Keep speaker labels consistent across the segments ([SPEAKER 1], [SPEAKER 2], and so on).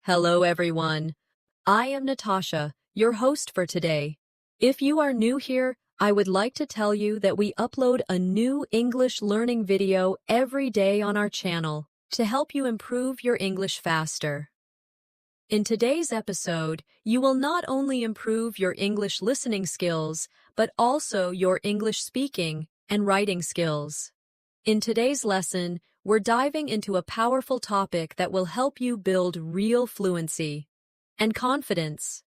[SPEAKER 1] Hello, everyone. I am Natasha, your host for today. If you are new here, I would like to tell you that we upload a new English learning video every day on our channel to help you improve your English faster. In today's episode, you will not only improve your English listening skills, but also your English speaking and writing skills. In today's lesson, we're diving into a powerful topic that will help you build real fluency and confidence.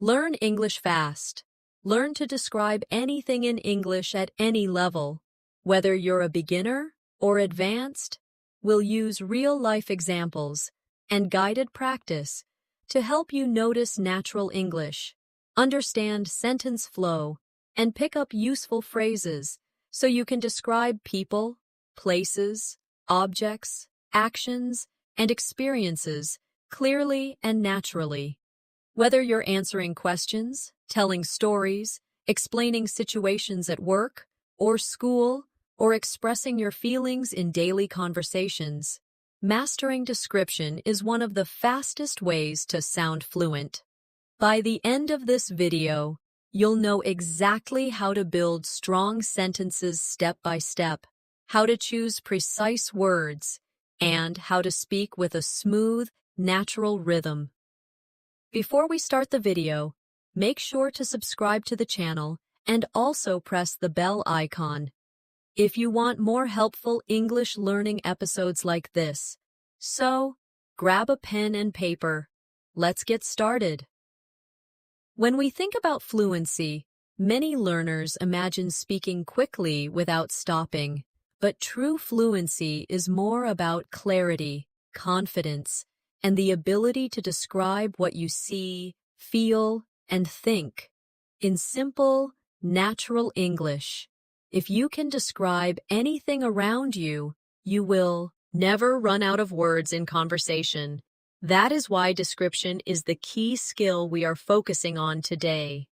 [SPEAKER 1] Learn English fast. Learn to describe anything in English at any level. Whether you're a beginner or advanced, we'll use real-life examples and guided practice to help you notice natural English, understand sentence flow, and pick up useful phrases so you can describe people, places, objects, actions, and experiences clearly and naturally. Whether you're answering questions, telling stories, explaining situations at work or school, or expressing your feelings in daily conversations, mastering description is one of the fastest ways to sound fluent. By the end of this video, you'll know exactly how to build strong sentences step by step, how to choose precise words, and how to speak with a smooth, natural rhythm. Before we start the video, make sure to subscribe to the channel and also press the bell icon. If you want more helpful English learning episodes like this, so grab a pen and paper. Let's get started. When we think about fluency, many learners imagine speaking quickly without stopping. But true fluency is more about clarity, confidence, and the ability to describe what you see, feel, and think in simple, natural English. If you can describe anything around you, you will never run out of words in conversation. That is why description is the key skill we are focusing on today.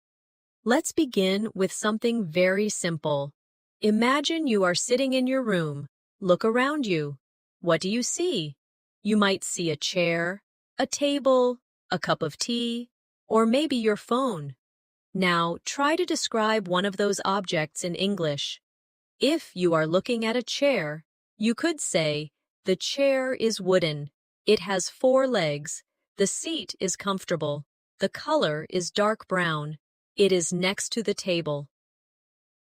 [SPEAKER 1] Let's begin with something very simple. Imagine you are sitting in your room. Look around you. What do you see? You might see a chair, a table, a cup of tea, or maybe your phone. Now, try to describe one of those objects in English. If you are looking at a chair, you could say, "The chair is wooden. It has 4 legs. The seat is comfortable. The color is dark brown. It is next to the table."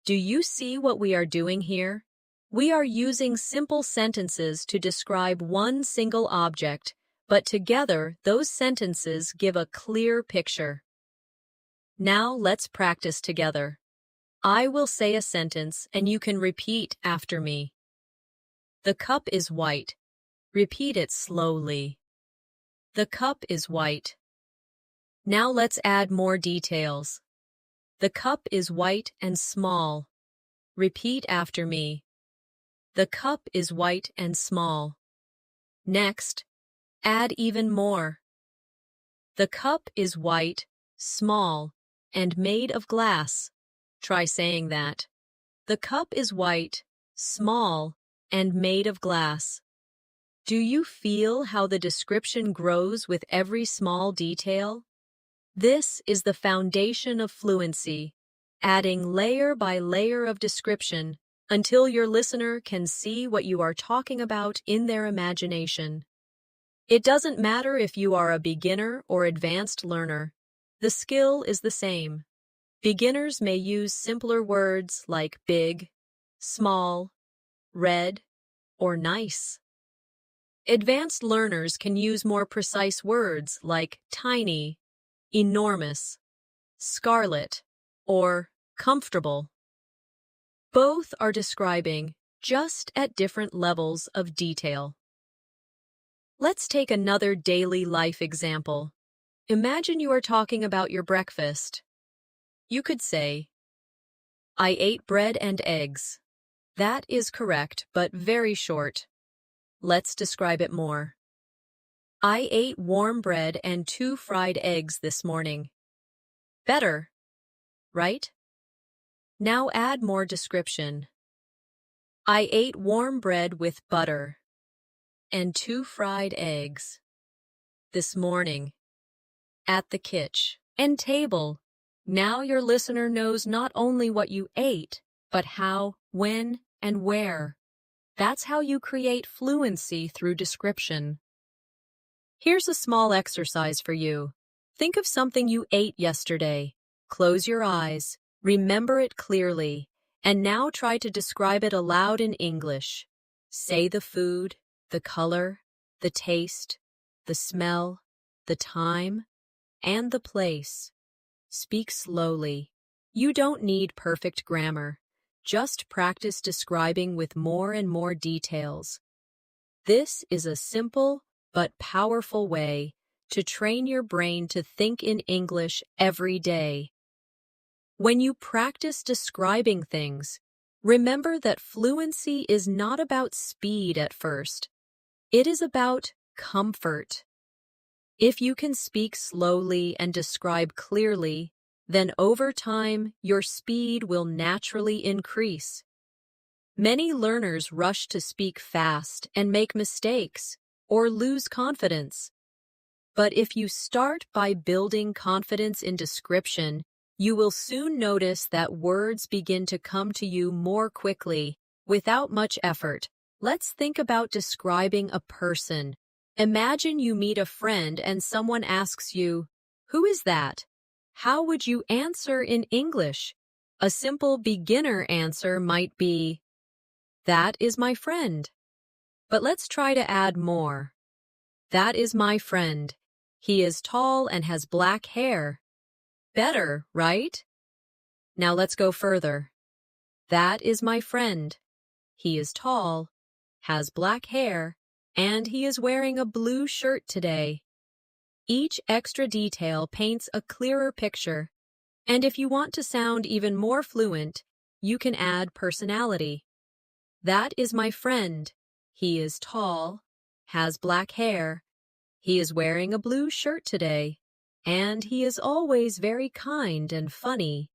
[SPEAKER 1] Do you see what we are doing here? We are using simple sentences to describe one single object, but together those sentences give a clear picture. Now let's practice together. I will say a sentence and you can repeat after me. The cup is white. Repeat it slowly. The cup is white. Now let's add more details. The cup is white and small. Repeat after me. The cup is white and small. Next, add even more. The cup is white, small, and made of glass. Try saying that. The cup is white, small, and made of glass. Do you feel how the description grows with every small detail? This is the foundation of fluency, adding layer by layer of description until your listener can see what you are talking about in their imagination. It doesn't matter if you are a beginner or advanced learner. The skill is the same. Beginners may use simpler words like big, small, red, or nice. Advanced learners can use more precise words like tiny, enormous, scarlet, or comfortable. Both are describing, just at different levels of detail. Let's take another daily life example. Imagine you are talking about your breakfast. You could say, "I ate bread and eggs." That is correct, but very short. Let's describe it more. I ate warm bread and 2 fried eggs this morning. Better, right? Now add more description. I ate warm bread with butter and 2 fried eggs. this morning, at the kitchen and table. Now your listener knows not only what you ate, but how, when, and where. That's how you create fluency through description. Here's a small exercise for you. Think of something you ate yesterday. Close your eyes, remember it clearly, and now try to describe it aloud in English. Say the food, the color, the taste, the smell, the time, and the place. Speak slowly. You don't need perfect grammar. Just practice describing with more and more details. This is a simple but powerful way to train your brain to think in English every day. When you practice describing things, remember that fluency is not about speed at first. It is about comfort. If you can speak slowly and describe clearly, then over time your speed will naturally increase. Many learners rush to speak fast and make mistakes or lose confidence. But if you start by building confidence in description, you will soon notice that words begin to come to you more quickly, without much effort. Let's think about describing a person. Imagine you meet a friend and someone asks you, "Who is that?" How would you answer in English? A simple beginner answer might be, "That is my friend." But let's try to add more. "That is my friend. He is tall and has black hair." Better, right? Now let's go further. "That is my friend. He is tall, has black hair, and he is wearing a blue shirt today." Each extra detail paints a clearer picture, and if you want to sound even more fluent, you can add personality. "That is my friend. He is tall, has black hair, he is wearing a blue shirt today, and he is always very kind and funny."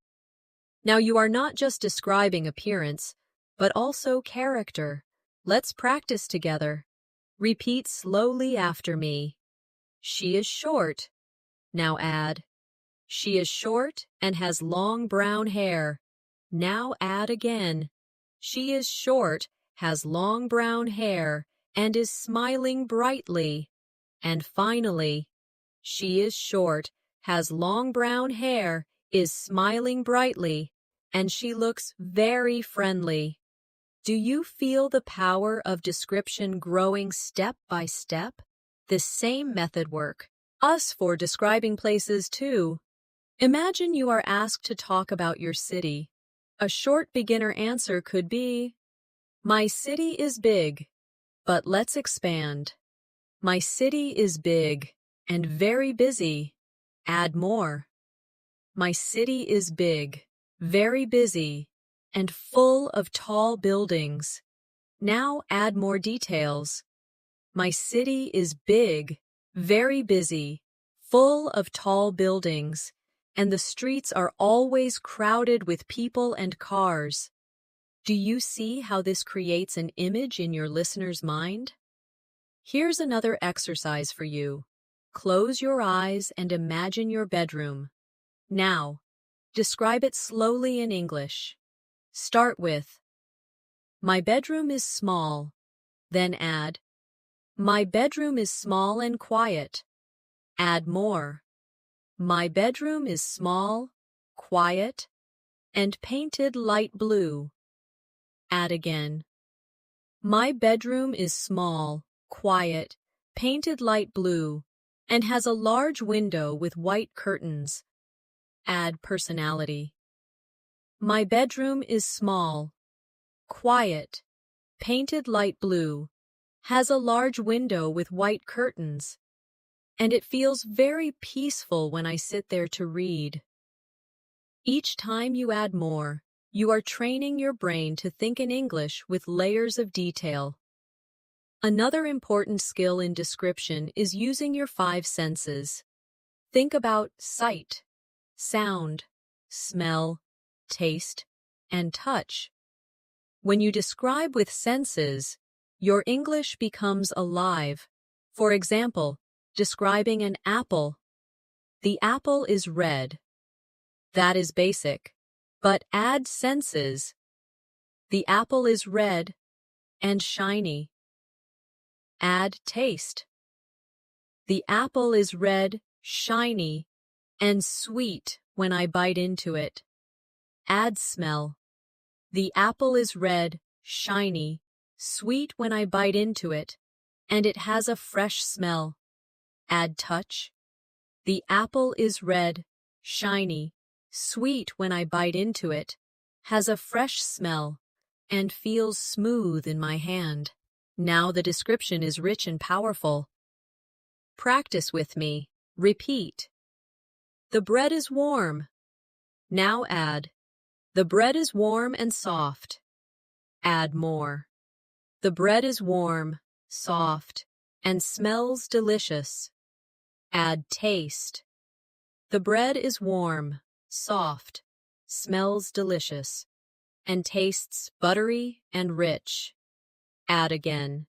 [SPEAKER 1] Now you are not just describing appearance, but also character. Let's practice together. Repeat slowly after me. "She is short." Now add, "She is short and has long brown hair." Now add again, "She is short, has long brown hair, and is smiling brightly." And finally, "She is short, has long brown hair, is smiling brightly, and she looks very friendly." Do you feel the power of description growing step by step? This same method works for describing places too. Imagine you are asked to talk about your city. A short beginner answer could be, "My city is big." But let's expand. "My city is big and very busy." Add more. "My city is big, very busy, and full of tall buildings." Now add more details. "My city is big, very busy, full of tall buildings, and the streets are always crowded with people and cars." Do you see how this creates an image in your listener's mind? Here's another exercise for you. Close your eyes and imagine your bedroom. Now, describe it slowly in English. Start with, "My bedroom is small." Then add, "My bedroom is small and quiet." Add more. "My bedroom is small, quiet, and painted light blue." Add again. "My bedroom is small, quiet, painted light blue, and has a large window with white curtains." Add personality. "My bedroom is small, quiet, painted light blue, has a large window with white curtains, and it feels very peaceful when I sit there to read." Each time you add more, you are training your brain to think in English with layers of detail. Another important skill in description is using your 5 senses. Think about sight, sound, smell, taste, and touch. When you describe with senses, your English becomes alive. For example, Describing an apple. The apple is red. That is basic. But add senses. The apple is red and shiny. Add taste. The apple is red, shiny, and sweet when I bite into it. Add smell. The apple is red, shiny, sweet when I bite into it, and it has a fresh smell. Add touch. The apple is red, shiny, sweet when I bite into it, has a fresh smell, and feels smooth in my hand. Now the description is rich and powerful. Practice with me. Repeat. The bread is warm. Now add. The bread is warm and soft. Add more. The bread is warm, soft, and smells delicious. Add taste. The bread is warm, soft, smells delicious, and tastes buttery and rich. Add again.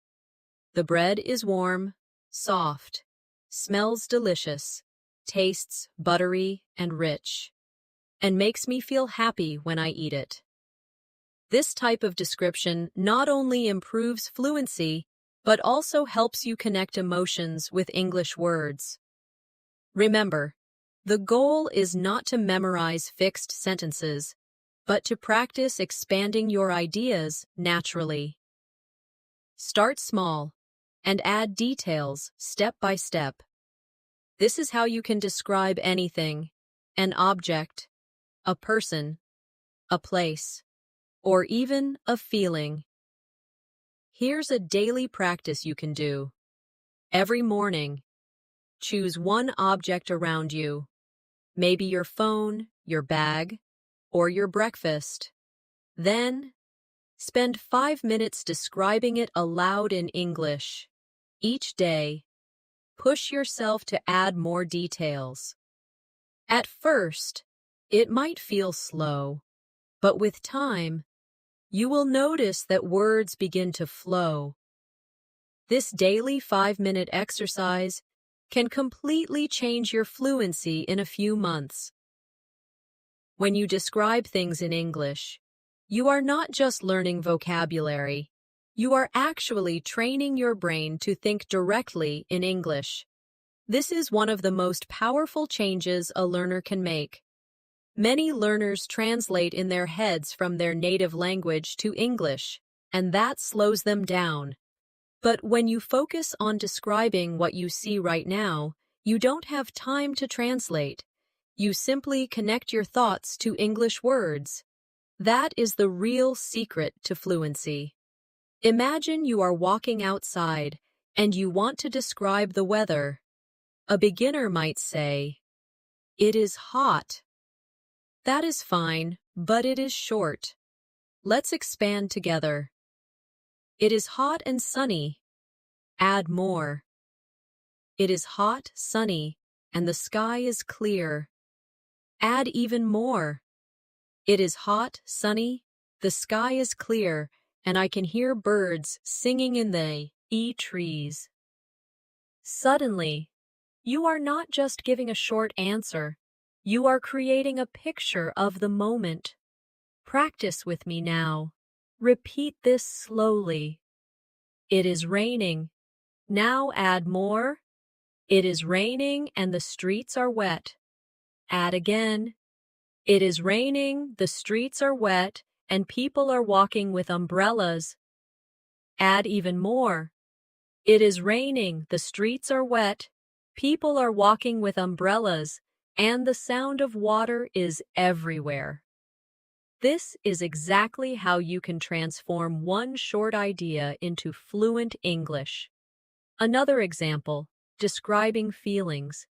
[SPEAKER 1] The bread is warm, soft, smells delicious, tastes buttery and rich, and makes me feel happy when I eat it. This type of description not only improves fluency, but also helps you connect emotions with English words. Remember, the goal is not to memorize fixed sentences, but to practice expanding your ideas naturally. Start small and add details step by step. This is how you can describe anything: an object, a person, a place, or even a feeling. Here's a daily practice you can do. Every morning, choose one object around you, maybe your phone, your bag, or your breakfast. Then, spend 5 minutes describing it aloud in English. Each day, push yourself to add more details. At first, it might feel slow, but with time, you will notice that words begin to flow. This daily 5-minute exercise can completely change your fluency in a few months. When you describe things in English, you are not just learning vocabulary, you are actually training your brain to think directly in English. This is one of the most powerful changes a learner can make. Many learners translate in their heads from their native language to English, and that slows them down. But when you focus on describing what you see right now, you don't have time to translate. You simply connect your thoughts to English words. That is the real secret to fluency. Imagine you are walking outside and you want to describe the weather. A beginner might say, "It is hot." That is fine, but it is short. Let's expand together. It is hot and sunny. Add more. It is hot, sunny, and the sky is clear. Add even more. It is hot, sunny, the sky is clear, and I can hear birds singing in the trees. Suddenly, you are not just giving a short answer. You are creating a picture of the moment. Practice with me now. Repeat this slowly. It is raining. Now add more. It is raining and the streets are wet. Add again. It is raining, the streets are wet, and people are walking with umbrellas. Add even more. It is raining, the streets are wet, people are walking with umbrellas, and the sound of water is everywhere. This is exactly how you can transform one short idea into fluent English. Another example, describing feelings.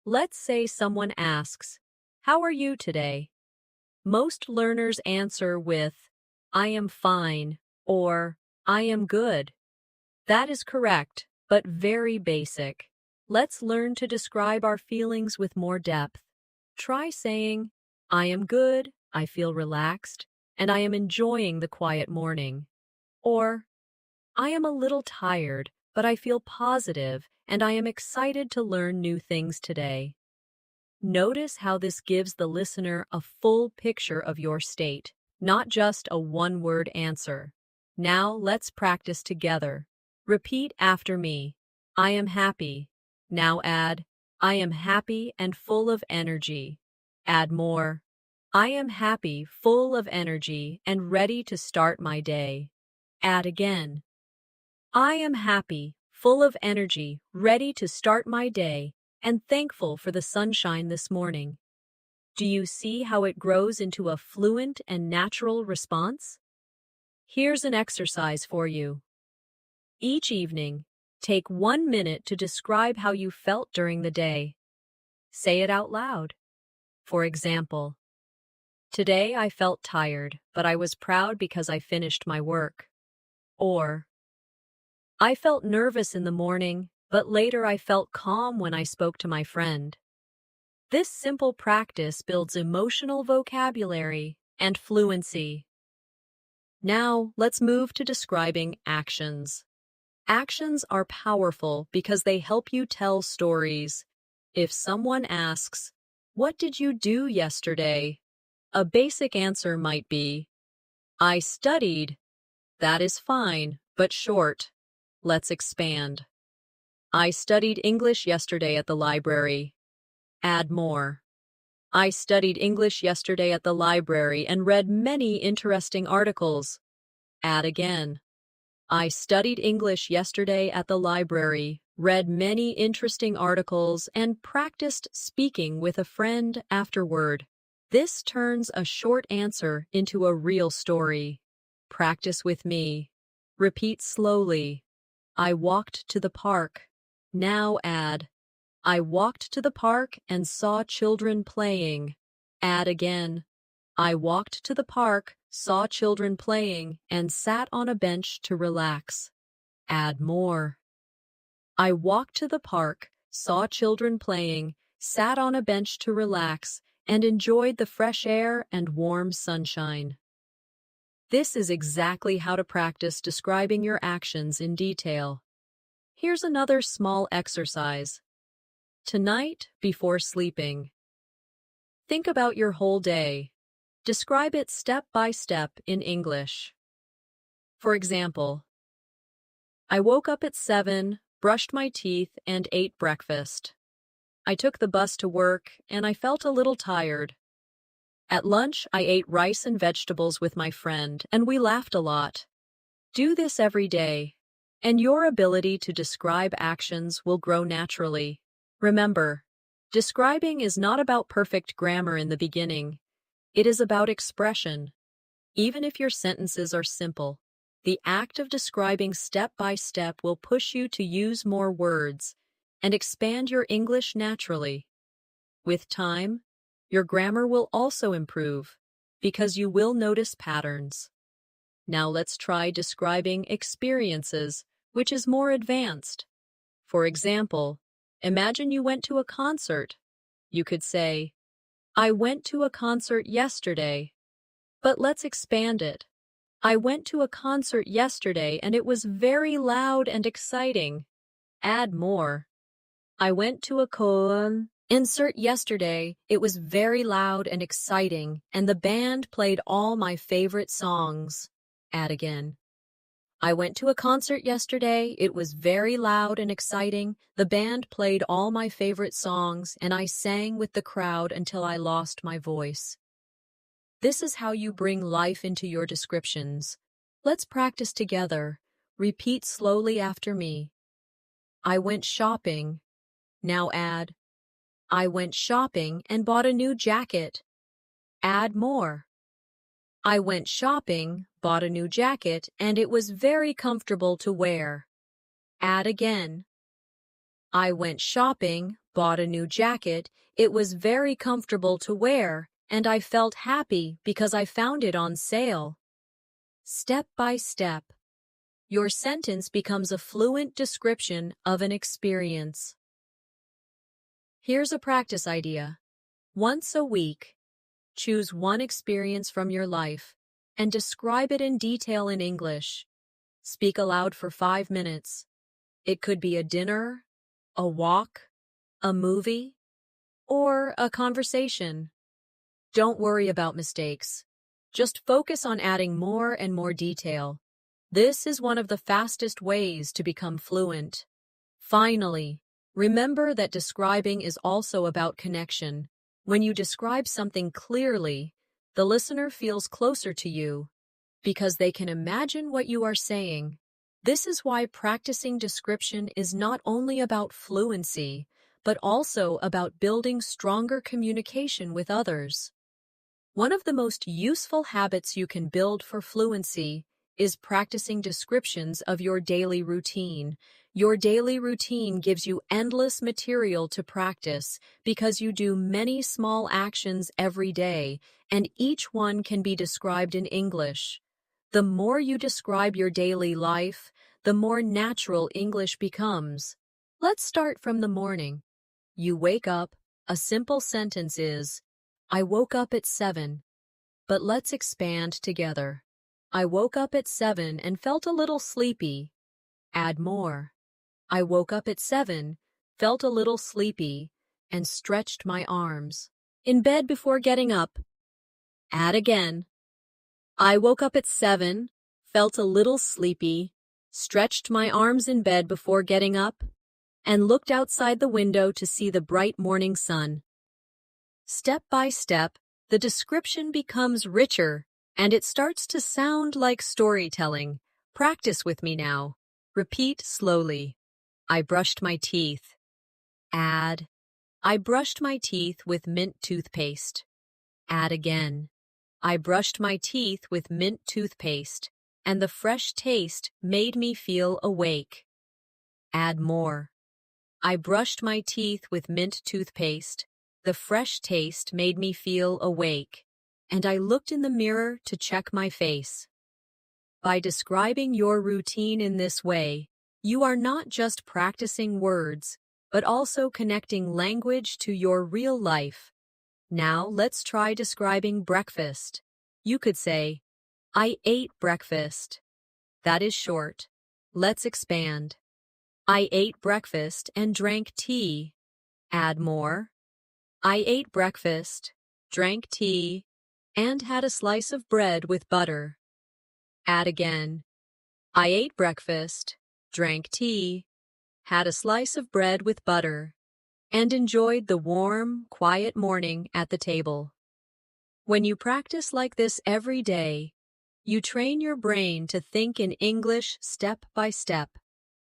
[SPEAKER 1] Let's say someone asks, "How are you today?" Most learners answer with, "I am fine," or "I am good." That is correct, but very basic. Let's learn to describe our feelings with more depth. Try saying, "I am good, I feel relaxed, and I am enjoying the quiet morning." Or, "I am a little tired, but I feel positive and I am excited to learn new things today. Notice how this gives the listener a full picture of your state, not just a one-word answer. Now let's practice together. Repeat after me. I am happy. Now add, I am happy and full of energy. Add more. I am happy, full of energy, and ready to start my day. Add again. I am happy, full of energy, ready to start my day, and thankful for the sunshine this morning. Do you see how it grows into a fluent and natural response? Here's an exercise for you. Each evening, take 1 minute to describe how you felt during the day. Say it out loud. For example, today I felt tired, but I was proud because I finished my work. Or, I felt nervous in the morning, but later I felt calm when I spoke to my friend. This simple practice builds emotional vocabulary and fluency. Now, let's move to describing actions. Actions are powerful because they help you tell stories. If someone asks, "What did you do yesterday?" a basic answer might be, "I studied." That is fine, but short. Let's expand. I studied English yesterday at the library. Add more. I studied English yesterday at the library and read many interesting articles. Add again. I studied English yesterday at the library, read many interesting articles, and practiced speaking with a friend afterward. This turns a short answer into a real story. Practice with me. Repeat slowly. I walked to the park. Now add, I walked to the park and saw children playing. Add again. I walked to the park, saw children playing, and sat on a bench to relax. Add more. I walked to the park, saw children playing, sat on a bench to relax, and enjoyed the fresh air and warm sunshine. This is exactly how to practice describing your actions in detail. Here's another small exercise. Tonight, before sleeping, think about your whole day. Describe it step by step in English. For example, I woke up at 7, brushed my teeth, and ate breakfast. I took the bus to work, and I felt a little tired. At lunch, I ate rice and vegetables with my friend, and we laughed a lot. Do this every day, and your ability to describe actions will grow naturally. Remember, describing is not about perfect grammar in the beginning. It is about expression. Even if your sentences are simple, the act of describing step by step will push you to use more words and expand your English naturally. With time, your grammar will also improve because you will notice patterns. Now let's try describing experiences, which is more advanced. For example, imagine you went to a concert. You could say, I went to a concert yesterday. But let's expand it. I went to a concert yesterday and it was very loud and exciting. Add more. I went to a concert yesterday. It was very loud and exciting, and the band played all my favorite songs. Add again. I went to a concert yesterday. It was very loud and exciting. The band played all my favorite songs, and I sang with the crowd until I lost my voice. This is how you bring life into your descriptions. Let's practice together. Repeat slowly after me. I went shopping. Now add, I went shopping and bought a new jacket. Add more. I went shopping, bought a new jacket, and it was very comfortable to wear. Add again. I went shopping, bought a new jacket, it was very comfortable to wear, and I felt happy because I found it on sale. Step by step, your sentence becomes a fluent description of an experience. Here's a practice idea. Once a week, choose one experience from your life and describe it in detail in English. Speak aloud for 5 minutes. It could be a dinner, a walk, a movie, or a conversation. Don't worry about mistakes. Just focus on adding more and more detail. This is one of the fastest ways to become fluent. Finally, remember that describing is also about connection. When you describe something clearly, the listener feels closer to you because they can imagine what you are saying. This is why practicing description is not only about fluency, but also about building stronger communication with others. One of the most useful habits you can build for fluency is practicing descriptions of your daily routine. Your daily routine gives you endless material to practice because you do many small actions every day, and each one can be described in English. The more you describe your daily life, the more natural English becomes. Let's start from the morning. You wake up. A simple sentence is, I woke up at 7. But let's expand together. I woke up at 7 and felt a little sleepy. Add more. I woke up at 7, felt a little sleepy, and stretched my arms. In bed before getting up. Add again. I woke up at 7, felt a little sleepy, stretched my arms in bed before getting up, and looked outside the window to see the bright morning sun. Step by step, the description becomes richer, and it starts to sound like storytelling. Practice with me now. Repeat slowly. I brushed my teeth. Add. I brushed my teeth with mint toothpaste. Add again. I brushed my teeth with mint toothpaste, and the fresh taste made me feel awake. Add more. I brushed my teeth with mint toothpaste. The fresh taste made me feel awake, and I looked in the mirror to check my face. By describing your routine in this way, you are not just practicing words, but also connecting language to your real life. Now let's try describing breakfast. You could say, I ate breakfast. That is short. Let's expand. I ate breakfast and drank tea. Add more. I ate breakfast, drank tea, and had a slice of bread with butter. Add again. I ate breakfast, drank tea, had a slice of bread with butter, and enjoyed the warm, quiet morning at the table. When you practice like this every day, you train your brain to think in English step by step.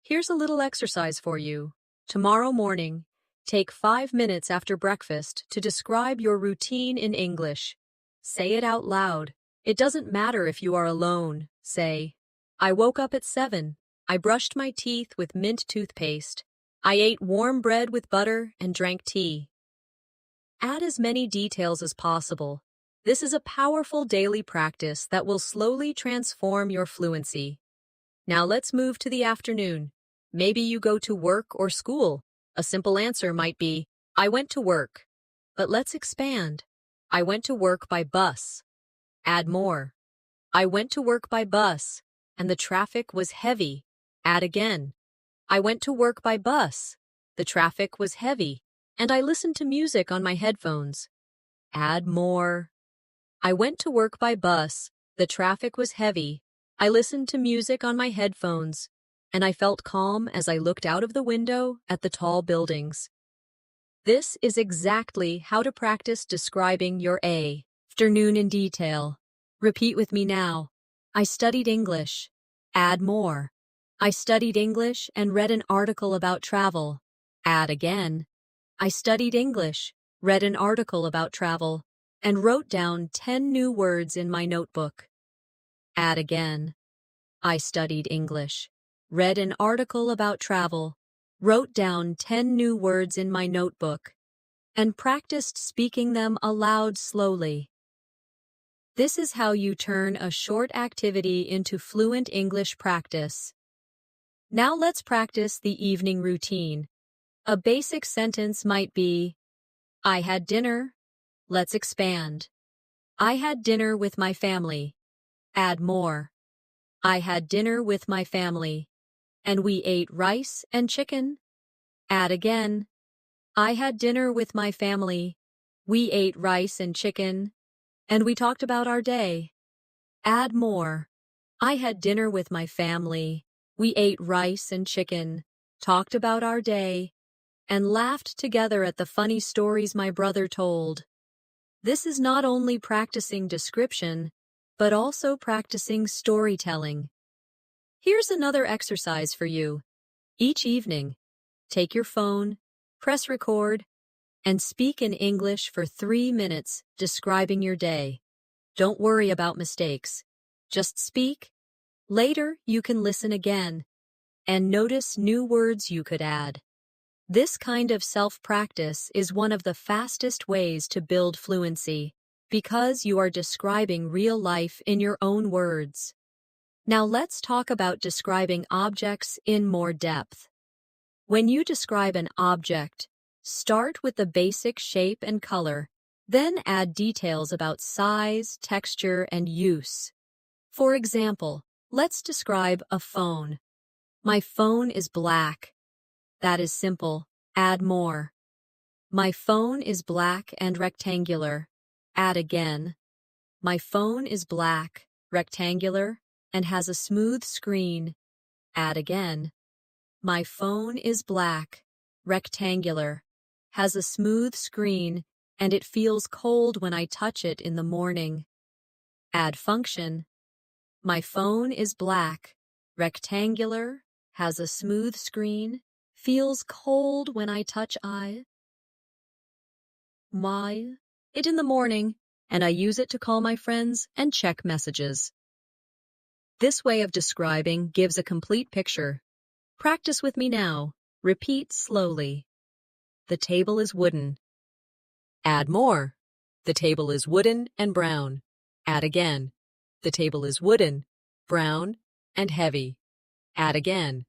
[SPEAKER 1] Here's a little exercise for you. Tomorrow morning, take 5 minutes after breakfast to describe your routine in English. Say it out loud. It doesn't matter if you are alone. Say, I woke up at 7. I brushed my teeth with mint toothpaste. I ate warm bread with butter and drank tea. Add as many details as possible. This is a powerful daily practice that will slowly transform your fluency. Now let's move to the afternoon. Maybe you go to work or school. A simple answer might be, I went to work. But let's expand. I went to work by bus. Add more. I went to work by bus, and the traffic was heavy. Add again. I went to work by bus. The traffic was heavy, and I listened to music on my headphones. Add more. I went to work by bus. The traffic was heavy. I listened to music on my headphones, and I felt calm as I looked out of the window at the tall buildings. This is exactly how to practice describing your afternoon in detail. Repeat with me now. I studied English. Add more. I studied English and read an article about travel. Add again. I studied English, read an article about travel, and wrote down 10 new words in my notebook. Add again. I studied English, read an article about travel, wrote down 10 new words in my notebook, and practiced speaking them aloud slowly. This is how you turn a short activity into fluent English practice. Now let's practice the evening routine. A basic sentence might be, I had dinner. Let's expand. I had dinner with my family. Add more. I had dinner with my family, and we ate rice and chicken. Add again. I had dinner with my family. We ate rice and chicken, and we talked about our day. Add more. I had dinner with my family. We ate rice and chicken, talked about our day, and laughed together at the funny stories my brother told. This is not only practicing description, but also practicing storytelling. Here's another exercise for you. Each evening, take your phone, press record, and speak in English for 3 minutes describing your day. Don't worry about mistakes. Just speak. Later, you can listen again and notice new words you could add. This kind of self-practice is one of the fastest ways to build fluency because you are describing real life in your own words. Now let's talk about describing objects in more depth. When you describe an object, start with the basic shape and color, then add details about size, texture, and use. For example, let's describe a phone. My phone is black. That is simple. Add more. My phone is black and rectangular. Add again. My phone is black, rectangular, and has a smooth screen. Add again. My phone is black, rectangular, has a smooth screen, and it feels cold when I touch it in the morning. Add function. My phone is black, rectangular, has a smooth screen, feels cold when I touch it in the morning, and I use it to call my friends and check messages. This way of describing gives a complete picture. Practice with me now. Repeat slowly. The table is wooden. Add more. The table is wooden and brown. Add again. The table is wooden, brown, and heavy. Add again.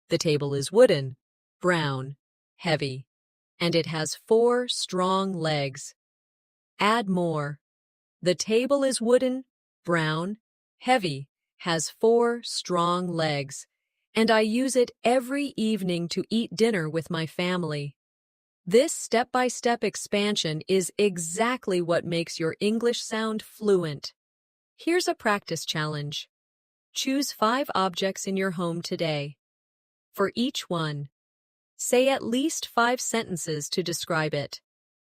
[SPEAKER 1] The table is wooden, brown, heavy, and it has 4 strong legs. Add more. The table is wooden, brown, heavy, has 4 strong legs, and I use it every evening to eat dinner with my family. This step-by-step expansion is exactly what makes your English sound fluent. Here's a practice challenge. Choose 5 objects in your home today. For each one, say at least 5 sentences to describe it.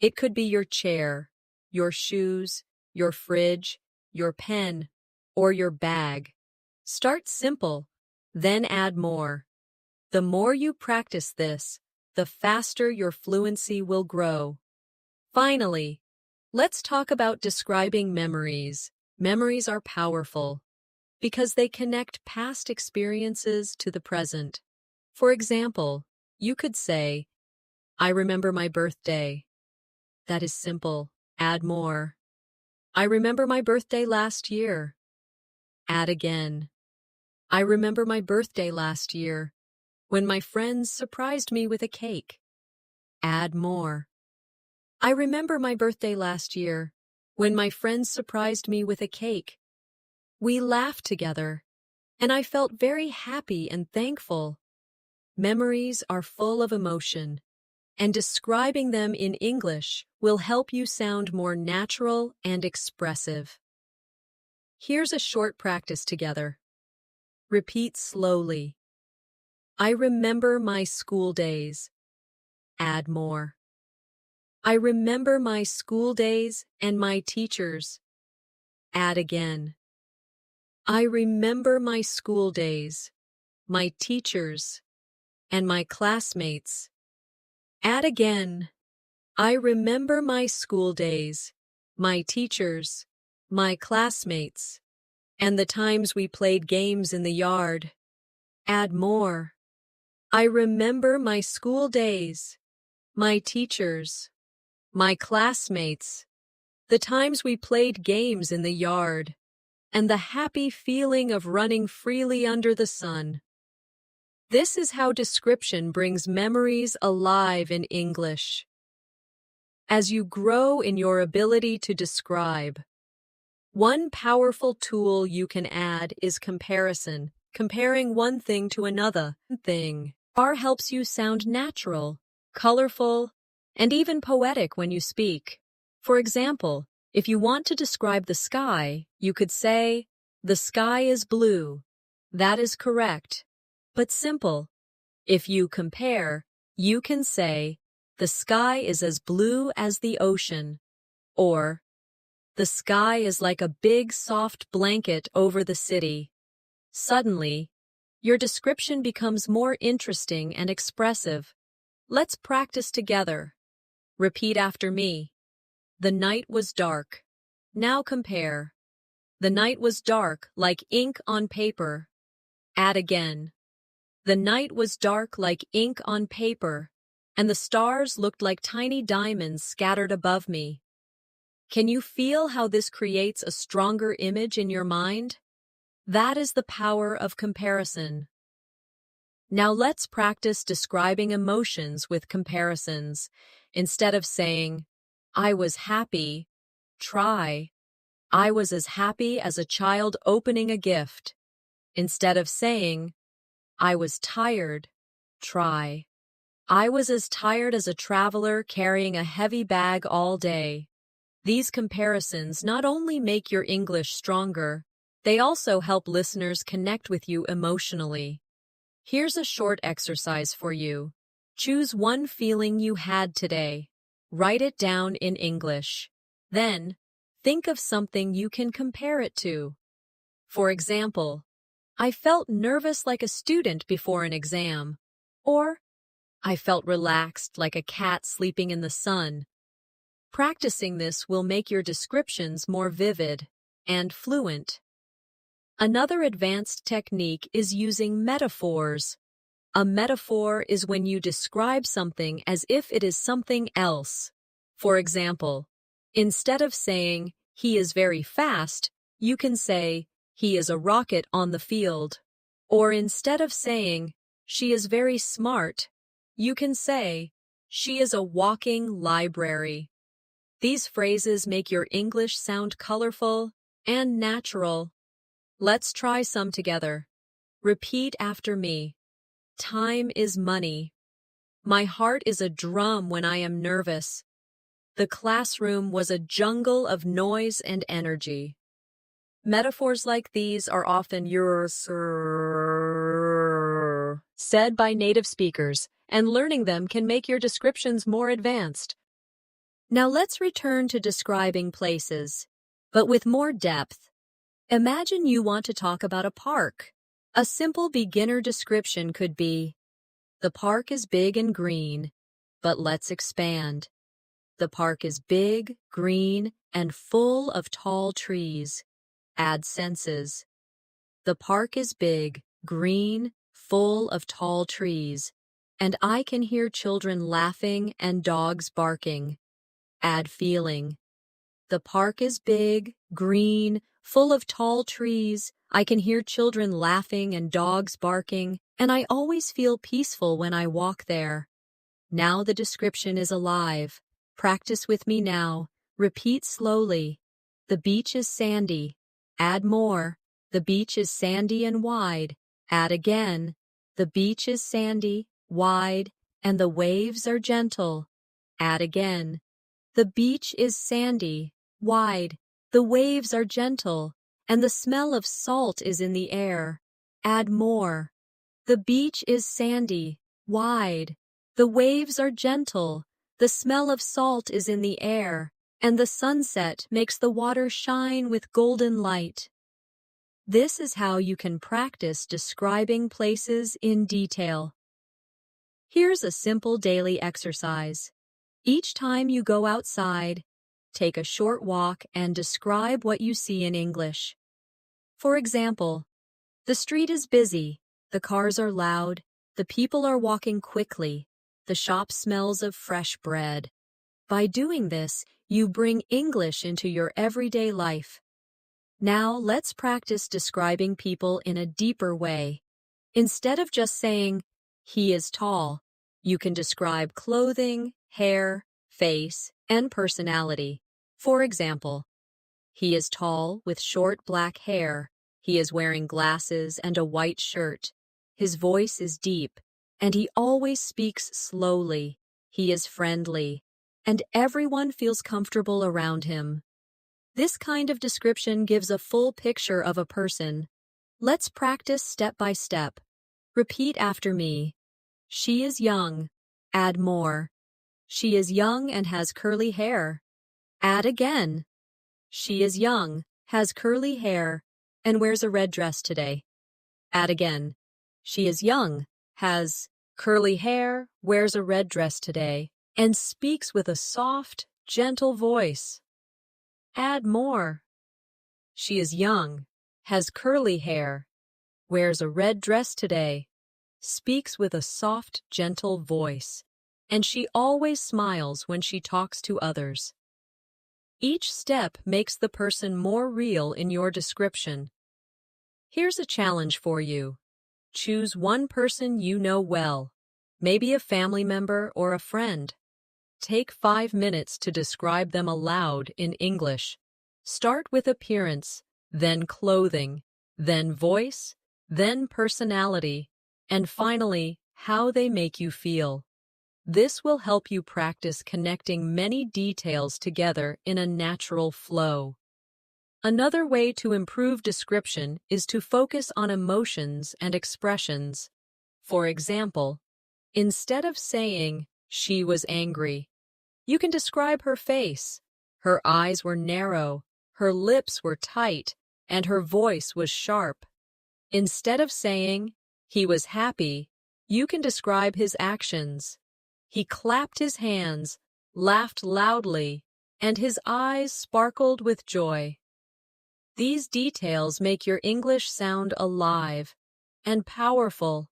[SPEAKER 1] It could be your chair, your shoes, your fridge, your pen, or your bag. Start simple, then add more. The more you practice this, the faster your fluency will grow. Finally, let's talk about describing memories. Memories are powerful because they connect past experiences to the present. For example, you could say, I remember my birthday. That is simple. Add more. I remember my birthday last year. Add again. I remember my birthday last year, when my friends surprised me with a cake. Add more. I remember my birthday last year, when my friends surprised me with a cake. We laughed together, and I felt very happy and thankful. Memories are full of emotion, and describing them in English will help you sound more natural and expressive. Here's a short practice together. Repeat slowly. I remember my school days. Add more. I remember my school days and my teachers. Add again. I remember my school days, my teachers, and my classmates. Add again. I remember my school days, my teachers, my classmates, and the times we played games in the yard. Add more. I remember my school days, my teachers, my classmates, the times we played games in the yard, and the happy feeling of running freely under the sun. This is how description brings memories alive in English. As you grow in your ability to describe, one powerful tool you can add is comparison, comparing one thing to another thing. R helps you sound natural, colorful, and even poetic when you speak. For example, if you want to describe the sky, you could say, "The sky is blue." That is correct, but simple. If you compare, you can say, "The sky is as blue as the ocean," or "The sky is like a big soft blanket over the city." Suddenly, your description becomes more interesting and expressive. Let's practice together. Repeat after me. The night was dark. Now compare. The night was dark like ink on paper. Add again. The night was dark like ink on paper, and the stars looked like tiny diamonds scattered above me. Can you feel how this creates a stronger image in your mind? That is the power of comparison. Now let's practice describing emotions with comparisons. Instead of saying, "I was happy," try, "I was as happy as a child opening a gift." Instead of saying, "I was tired," try, "I was as tired as a traveler carrying a heavy bag all day." These comparisons not only make your English stronger, they also help listeners connect with you emotionally. Here's a short exercise for you. Choose one feeling you had today. Write it down in English. Then, think of something you can compare it to. For example, "I felt nervous like a student before an exam," or "I felt relaxed like a cat sleeping in the sun." Practicing this will make your descriptions more vivid and fluent. Another advanced technique is using metaphors. A metaphor is when you describe something as if it is something else. For example, instead of saying, "He is very fast," you can say, "He is a rocket on the field." Or instead of saying, "She is very smart," you can say, "She is a walking library." These phrases make your English sound colorful and natural. Let's try some together. Repeat after me. Time is money. My heart is a drum when I am nervous. The classroom was a jungle of noise and energy. Metaphors like these are often said by native speakers, and learning them can make your descriptions more advanced. Now let's return to describing places, but with more depth. Imagine you want to talk about a park. A simple beginner description could be, "The park is big and green, but let's expand. The park is big, green, and full of tall trees." Add senses. The park is big, green, full of tall trees, and I can hear children laughing and dogs barking. Add feeling. The park is big, green, full of tall trees. I can hear children laughing and dogs barking, and I always feel peaceful when I walk there. Now the description is alive. Practice with me now. Repeat slowly. The beach is sandy. Add more. The beach is sandy and wide. Add again. The beach is sandy, wide, and the waves are gentle. Add again. The beach is sandy, wide, the waves are gentle, and the smell of salt is in the air. Add more. The beach is sandy, wide, the waves are gentle, the smell of salt is in the air, and the sunset makes the water shine with golden light. This is how you can practice describing places in detail. Here's a simple daily exercise. Each time you go outside, take a short walk and describe what you see in English. For example, the street is busy, the cars are loud, the people are walking quickly, the shop smells of fresh bread. By doing this, you bring English into your everyday life. Now let's practice describing people in a deeper way. Instead of just saying, "He is tall," you can describe clothing, hair, face, and personality. For example, "He is tall with short black hair. He is wearing glasses and a white shirt. His voice is deep, And he always speaks slowly. He is friendly. And everyone feels comfortable around him. This kind of description gives a full picture of a person. Let's practice step by step. Repeat after me. She is young. Add more. She is young and has curly hair. Add again. She is young, has curly hair, and wears a red dress today. Add again. She is young, has curly hair, wears a red dress today, and speaks with a soft, gentle voice. Add more. She is young, has curly hair, wears a red dress today, speaks with a soft, gentle voice, and she always smiles when she talks to others. Each step makes the person more real in your description. Here's a challenge for you. Choose one person you know well, maybe a family member or a friend. Take 5 minutes to describe them aloud in English. Start with appearance, then clothing, then voice, then personality, and finally, how they make you feel. This will help you practice connecting many details together in a natural flow. Another way to improve description is to focus on emotions and expressions. For example, instead of saying, "She was angry," you can describe her face. Her eyes were narrow, her lips were tight, and her voice was sharp. Instead of saying, "He was happy," you can describe his actions. He clapped his hands, laughed loudly, and his eyes sparkled with joy. These details make your English sound alive and powerful.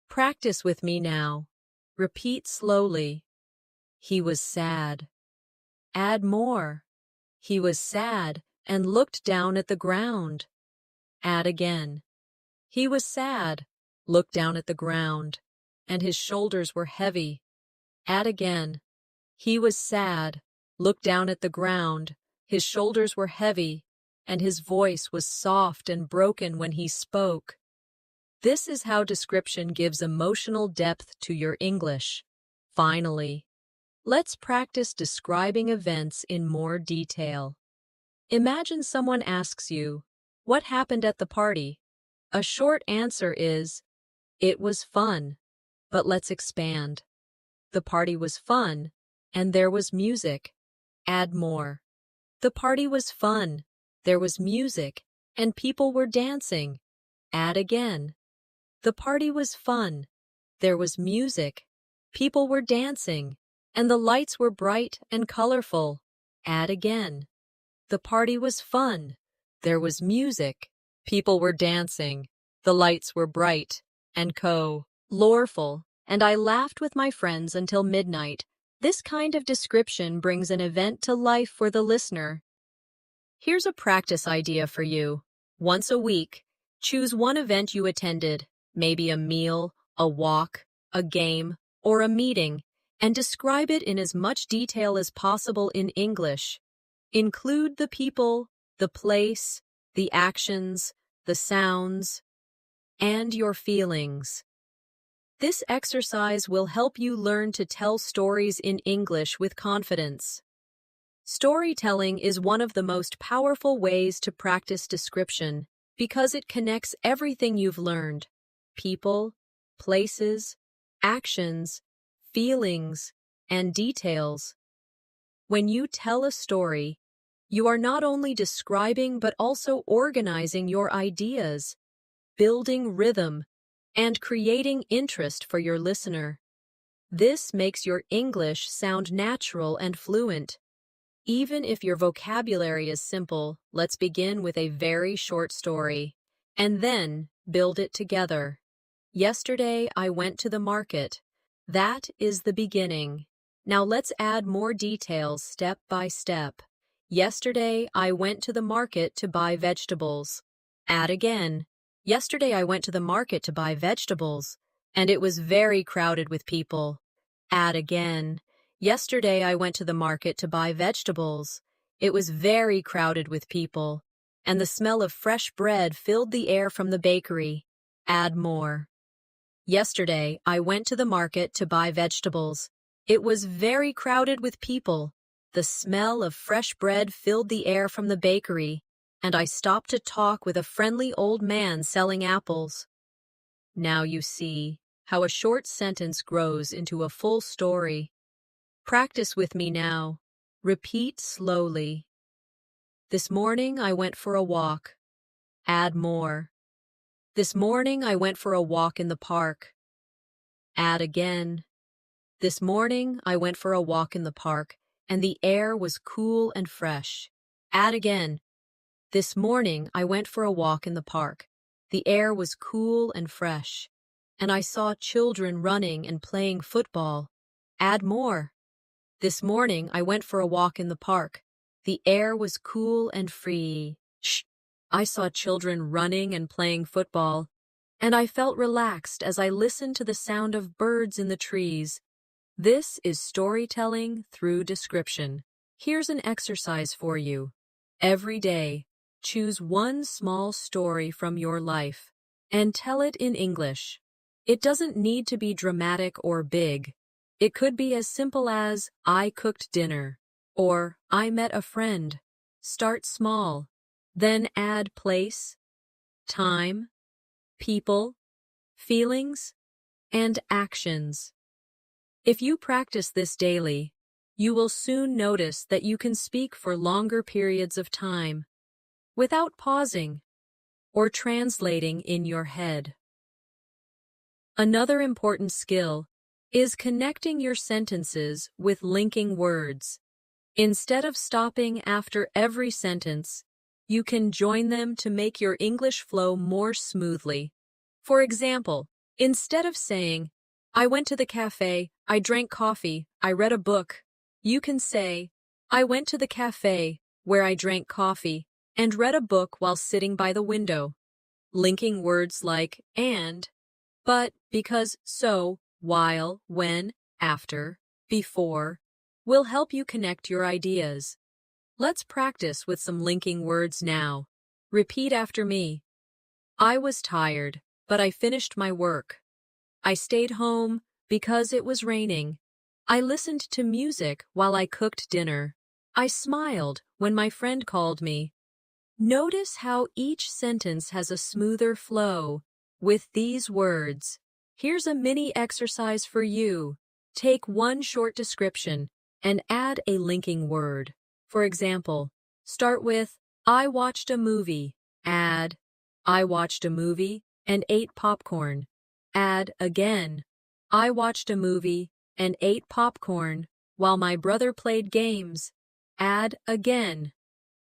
[SPEAKER 1] Practice with me now. Repeat slowly. He was sad. Add more. He was sad and looked down at the ground. Add again. He was sad, looked down at the ground, and his shoulders were heavy. Add again. He was sad, looked down at the ground, his shoulders were heavy, and his voice was soft and broken when he spoke. This is how description gives emotional depth to your English. Finally, let's practice describing events in more detail. Imagine someone asks you, "What happened at the party?" A short answer is, "It was fun." But let's expand. The party was fun, and there was music. Add more. The party was fun, there was music, and people were dancing. Add again. The party was fun, there was music, people were dancing, and the lights were bright and colorful. Add again. The party was fun, there was music, people were dancing, the lights were bright and colorful, and I laughed with my friends until midnight. This kind of description brings an event to life for the listener. Here's a practice idea for you. Once a week, choose one event you attended, maybe a meal, a walk, a game, or a meeting, and describe it in as much detail as possible in English. Include the people, the place, the actions, the sounds, and your feelings. This exercise will help you learn to tell stories in English with confidence. Storytelling is one of the most powerful ways to practice description because it connects everything you've learned: people, places, actions, feelings, and details. When you tell a story, you are not only describing but also organizing your ideas, building rhythm, and creating interest for your listener. This makes your English sound natural and fluent. Even if your vocabulary is simple, let's begin with a very short story, and then build it together. Yesterday, I went to the market. That is the beginning. Now let's add more details step by step. Yesterday, I went to the market to buy vegetables. Add again. Yesterday, I went to the market to buy vegetables, and it was very crowded with people. Add again. Yesterday, I went to the market to buy vegetables. It was very crowded with people, and the smell of fresh bread filled the air from the bakery. Add more. Yesterday, I went to the market to buy vegetables. It was very crowded with people. The smell of fresh bread filled the air from the bakery, and I stopped to talk with a friendly old man selling apples. Now you see how a short sentence grows into a full story. Practice with me now. Repeat slowly. This morning I went for a walk. Add more. This morning I went for a walk in the park. Add again. This morning I went for a walk in the park, and the air was cool and fresh. Add again. This morning I went for a walk in the park. The air was cool and fresh, and I saw children running and playing football. Add more. This morning I went for a walk in the park. The air was cool and free. I saw children running and playing football, and I felt relaxed as I listened to the sound of birds in the trees. This is storytelling through description. Here's an exercise for you. Every day, choose one small story from your life and tell it in English. It doesn't need to be dramatic or big. It could be as simple as, I cooked dinner, or I met a friend. Start small. Then add place, time, people, feelings, and actions. If you practice this daily, you will soon notice that you can speak for longer periods of time without pausing or translating in your head. Another important skill is connecting your sentences with linking words. Instead of stopping after every sentence, you can join them to make your English flow more smoothly. For example, instead of saying, I went to the cafe, I drank coffee, I read a book, you can say, I went to the cafe, where I drank coffee, and read a book while sitting by the window. Linking words like and, but, because, so, while, when, after, before, will help you connect your ideas. Let's practice with some linking words now. Repeat after me. I was tired, but I finished my work. I stayed home because it was raining. I listened to music while I cooked dinner. I smiled when my friend called me. Notice how each sentence has a smoother flow with these words. Here's a mini exercise for you. Take one short description and add a linking word. For example, start with, I watched a movie. Add, I watched a movie and ate popcorn. Add again, I watched a movie and ate popcorn while my brother played games. Add again,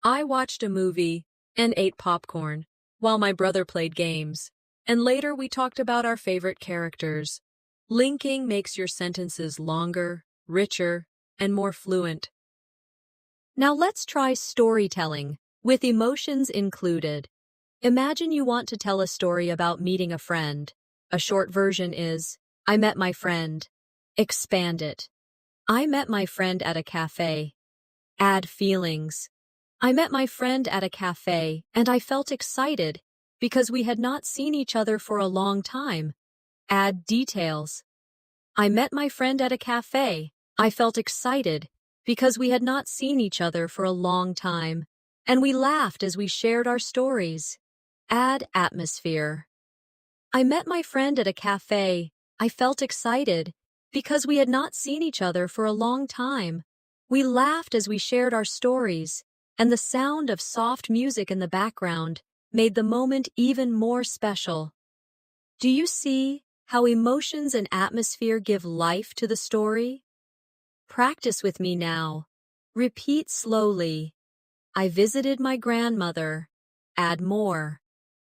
[SPEAKER 1] I watched a movie and ate popcorn while my brother played games. And later we talked about our favorite characters. Linking makes your sentences longer, richer, and more fluent. Now let's try storytelling, with emotions included. Imagine you want to tell a story about meeting a friend. A short version is, I met my friend. Expand it. I met my friend at a cafe. Add feelings. I met my friend at a cafe, and I felt excited because we had not seen each other for a long time. Add details. I met my friend at a cafe. I felt excited because we had not seen each other for a long time, and we laughed as we shared our stories. Add atmosphere. I met my friend at a cafe. I felt excited because we had not seen each other for a long time. We laughed as we shared our stories, and the sound of soft music in the background made the moment even more special. Do you see how emotions and atmosphere give life to the story? Practice with me now. Repeat slowly. I visited my grandmother. Add more.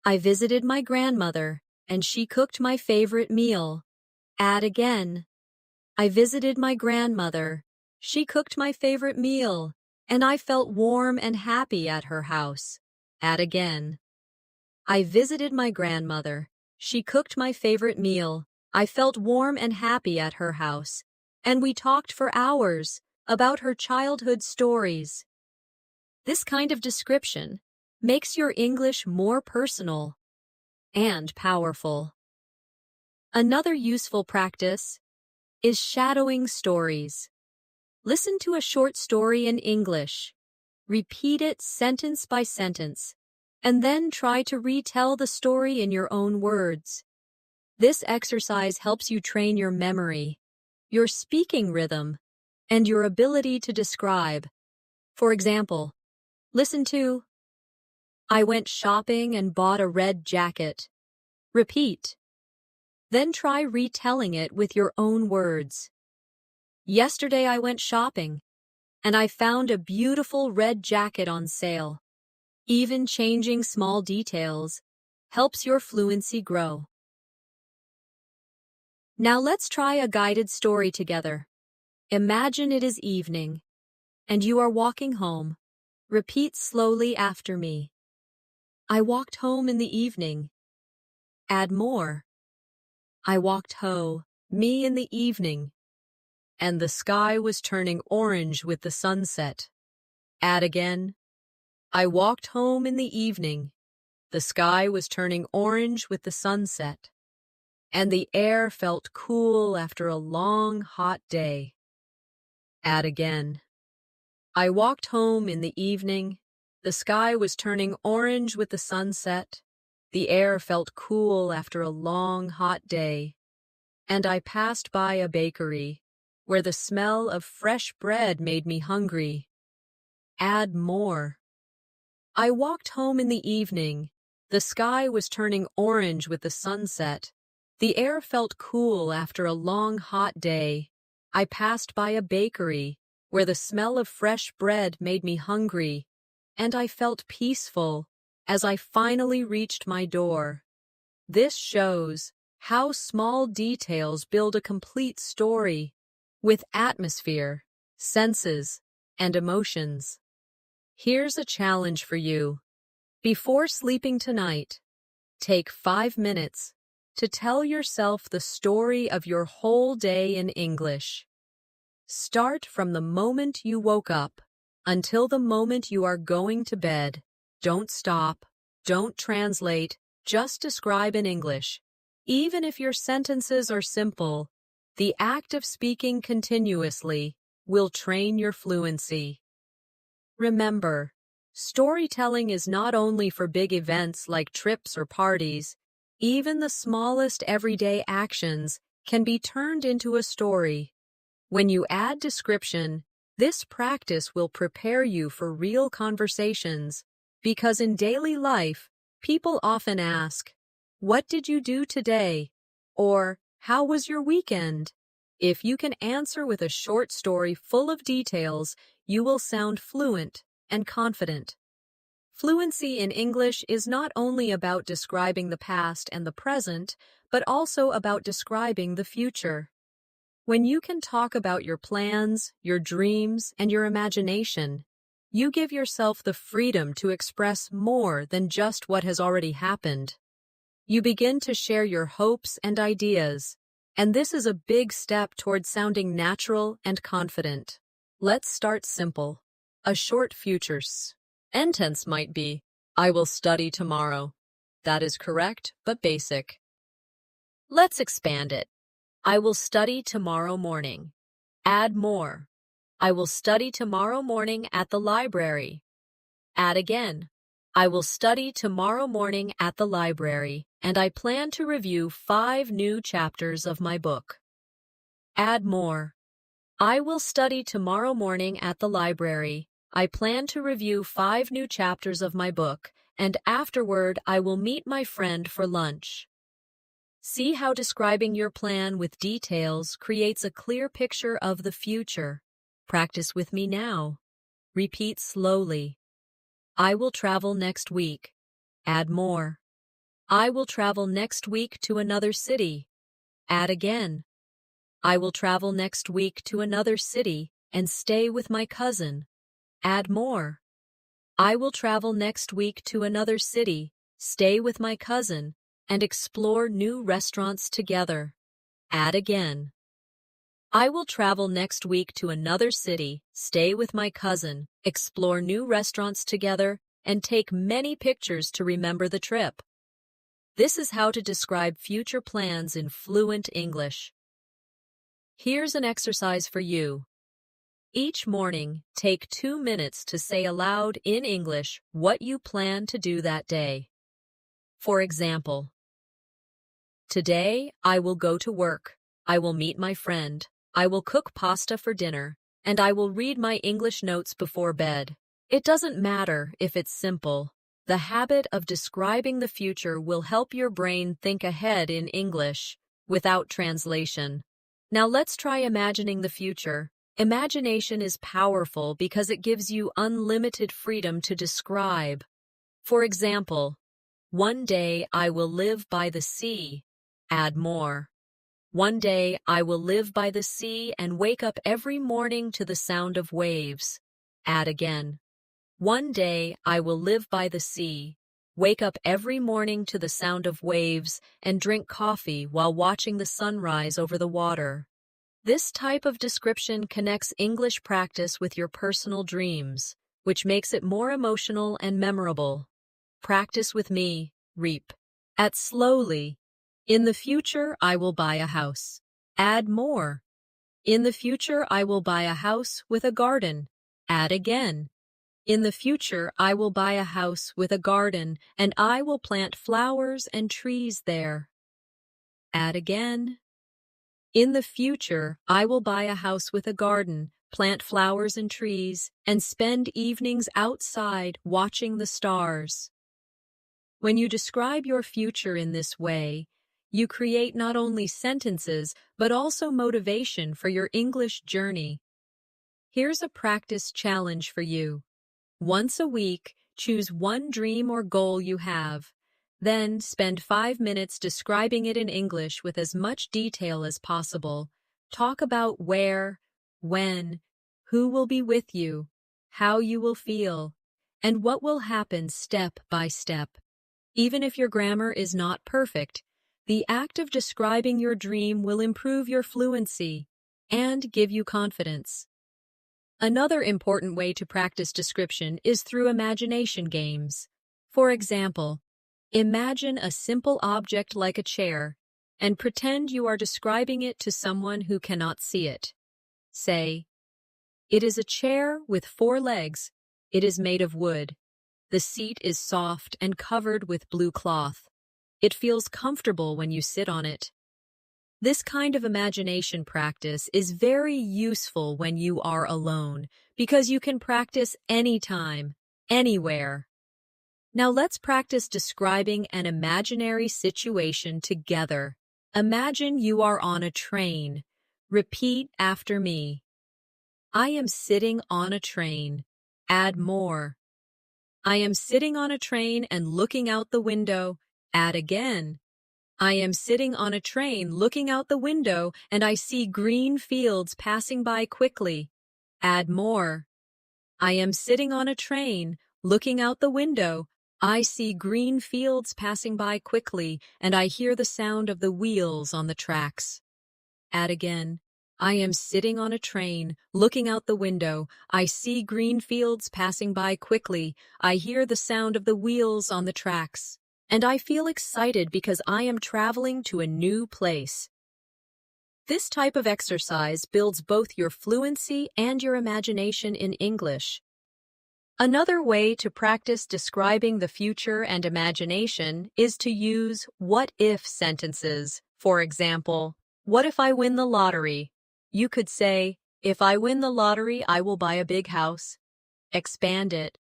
[SPEAKER 1] I visited my grandmother, and she cooked my favorite meal. Add again. I visited my grandmother. She cooked my favorite meal, and I felt warm and happy at her house. Add again. I visited my grandmother. She cooked my favorite meal. I felt warm and happy at her house, and we talked for hours about her childhood stories. This kind of description makes your English more personal and powerful. Another useful practice is shadowing stories. Listen to a short story in English. Repeat it sentence by sentence, and then try to retell the story in your own words. This exercise helps you train your memory, your speaking rhythm, and your ability to describe. For example, listen to, "I went shopping and bought a red jacket." Repeat. Then try retelling it with your own words. "Yesterday I went shopping, and I found a beautiful red jacket on sale." Even changing small details helps your fluency grow. Now let's try a guided story together. Imagine it is evening, and you are walking home. Repeat slowly after me. I walked home in the evening. Add more. I walked me in the evening, and the sky was turning orange with the sunset. Add again. I walked home in the evening. The sky was turning orange with the sunset, and the air felt cool after a long, hot day. Add again. I walked home in the evening. The sky was turning orange with the sunset. The air felt cool after a long, hot day. And I passed by a bakery where the smell of fresh bread made me hungry. Add more. I walked home in the evening. The sky was turning orange with the sunset. The air felt cool after a long, hot day. I passed by a bakery where the smell of fresh bread made me hungry, and I felt peaceful as I finally reached my door. This shows how small details build a complete story with atmosphere, senses, and emotions. Here's a challenge for you. Before sleeping tonight, take 5 minutes to tell yourself the story of your whole day in English. Start from the moment you woke up until the moment you are going to bed. Don't stop, don't translate, just describe in English. Even if your sentences are simple, the act of speaking continuously will train your fluency. Remember, storytelling is not only for big events like trips or parties. Even the smallest everyday actions can be turned into a story. When you add description, this practice will prepare you for real conversations, because in daily life, people often ask, "What did you do today?" or "How was your weekend?" If you can answer with a short story full of details, you will sound fluent and confident. Fluency in English is not only about describing the past and the present, but also about describing the future. When you can talk about your plans, your dreams, and your imagination, you give yourself the freedom to express more than just what has already happened. You begin to share your hopes and ideas, and this is a big step toward sounding natural and confident. Let's start simple. A short future sentence might be, "I will study tomorrow." That is correct, but basic. Let's expand it. "I will study tomorrow morning." Add more. "I will study tomorrow morning at the library." Add again. "I will study tomorrow morning at the library, and I plan to review 5 new chapters of my book." Add more. "I will study tomorrow morning at the library. I plan to review 5 new chapters of my book, and afterward I will meet my friend for lunch." See how describing your plan with details creates a clear picture of the future. Practice with me now. Repeat slowly. "I will travel next week." Add more. "I will travel next week to another city." Add again. "I will travel next week to another city and stay with my cousin." Add more. "I will travel next week to another city, stay with my cousin, and explore new restaurants together." Add again. "I will travel next week to another city, stay with my cousin, explore new restaurants together, and take many pictures to remember the trip." This is how to describe future plans in fluent English. Here's an exercise for you. Each morning, take 2 minutes to say aloud in English what you plan to do that day. For example, today I will go to work, I will meet my friend, I will cook pasta for dinner, and I will read my English notes before bed. It doesn't matter if it's simple. The habit of describing the future will help your brain think ahead in English, without translation. Now let's try imagining the future. Imagination is powerful because it gives you unlimited freedom to describe. For example, one day I will live by the sea. Add more. One day I will live by the sea and wake up every morning to the sound of waves. Add again. One day I will live by the sea, wake up every morning to the sound of waves, and drink coffee while watching the sunrise over the water. This type of description connects English practice with your personal dreams, which makes it more emotional and memorable. Practice with me, reap. Add slowly. In the future, I will buy a house. Add more. In the future, I will buy a house with a garden. Add again. In the future, I will buy a house with a garden, and I will plant flowers and trees there. Add again. In the future, I will buy a house with a garden, plant flowers and trees, and spend evenings outside watching the stars. When you describe your future in this way, you create not only sentences, but also motivation for your English journey. Here's a practice challenge for you. Once a week, choose one dream or goal you have. Then spend 5 minutes describing it in English with as much detail as possible. Talk about where, when, who will be with you, how you will feel, and what will happen step by step. Even if your grammar is not perfect, the act of describing your dream will improve your fluency and give you confidence. Another important way to practice description is through imagination games. For example, imagine a simple object like a chair and pretend you are describing it to someone who cannot see it. Say, "It is a chair with 4 legs. It is made of wood. The seat is soft and covered with blue cloth. It feels comfortable when you sit on it." This kind of imagination practice is very useful when you are alone because you can practice anytime, anywhere. Now let's practice describing an imaginary situation together. Imagine you are on a train. Repeat after me. I am sitting on a train. Add more. I am sitting on a train and looking out the window. Add again. I am sitting on a train looking out the window and I see green fields passing by quickly. Add more. I am sitting on a train looking out the window. I see green fields passing by quickly and I hear the sound of the wheels on the tracks. Add again. I am sitting on a train looking out the window. I see green fields passing by quickly. I hear the sound of the wheels on the tracks. And I feel excited because I am traveling to a new place. This type of exercise builds both your fluency and your imagination in English. Another way to practice describing the future and imagination is to use what-if sentences. For example, what if I win the lottery? You could say, if I win the lottery, I will buy a big house. Expand it.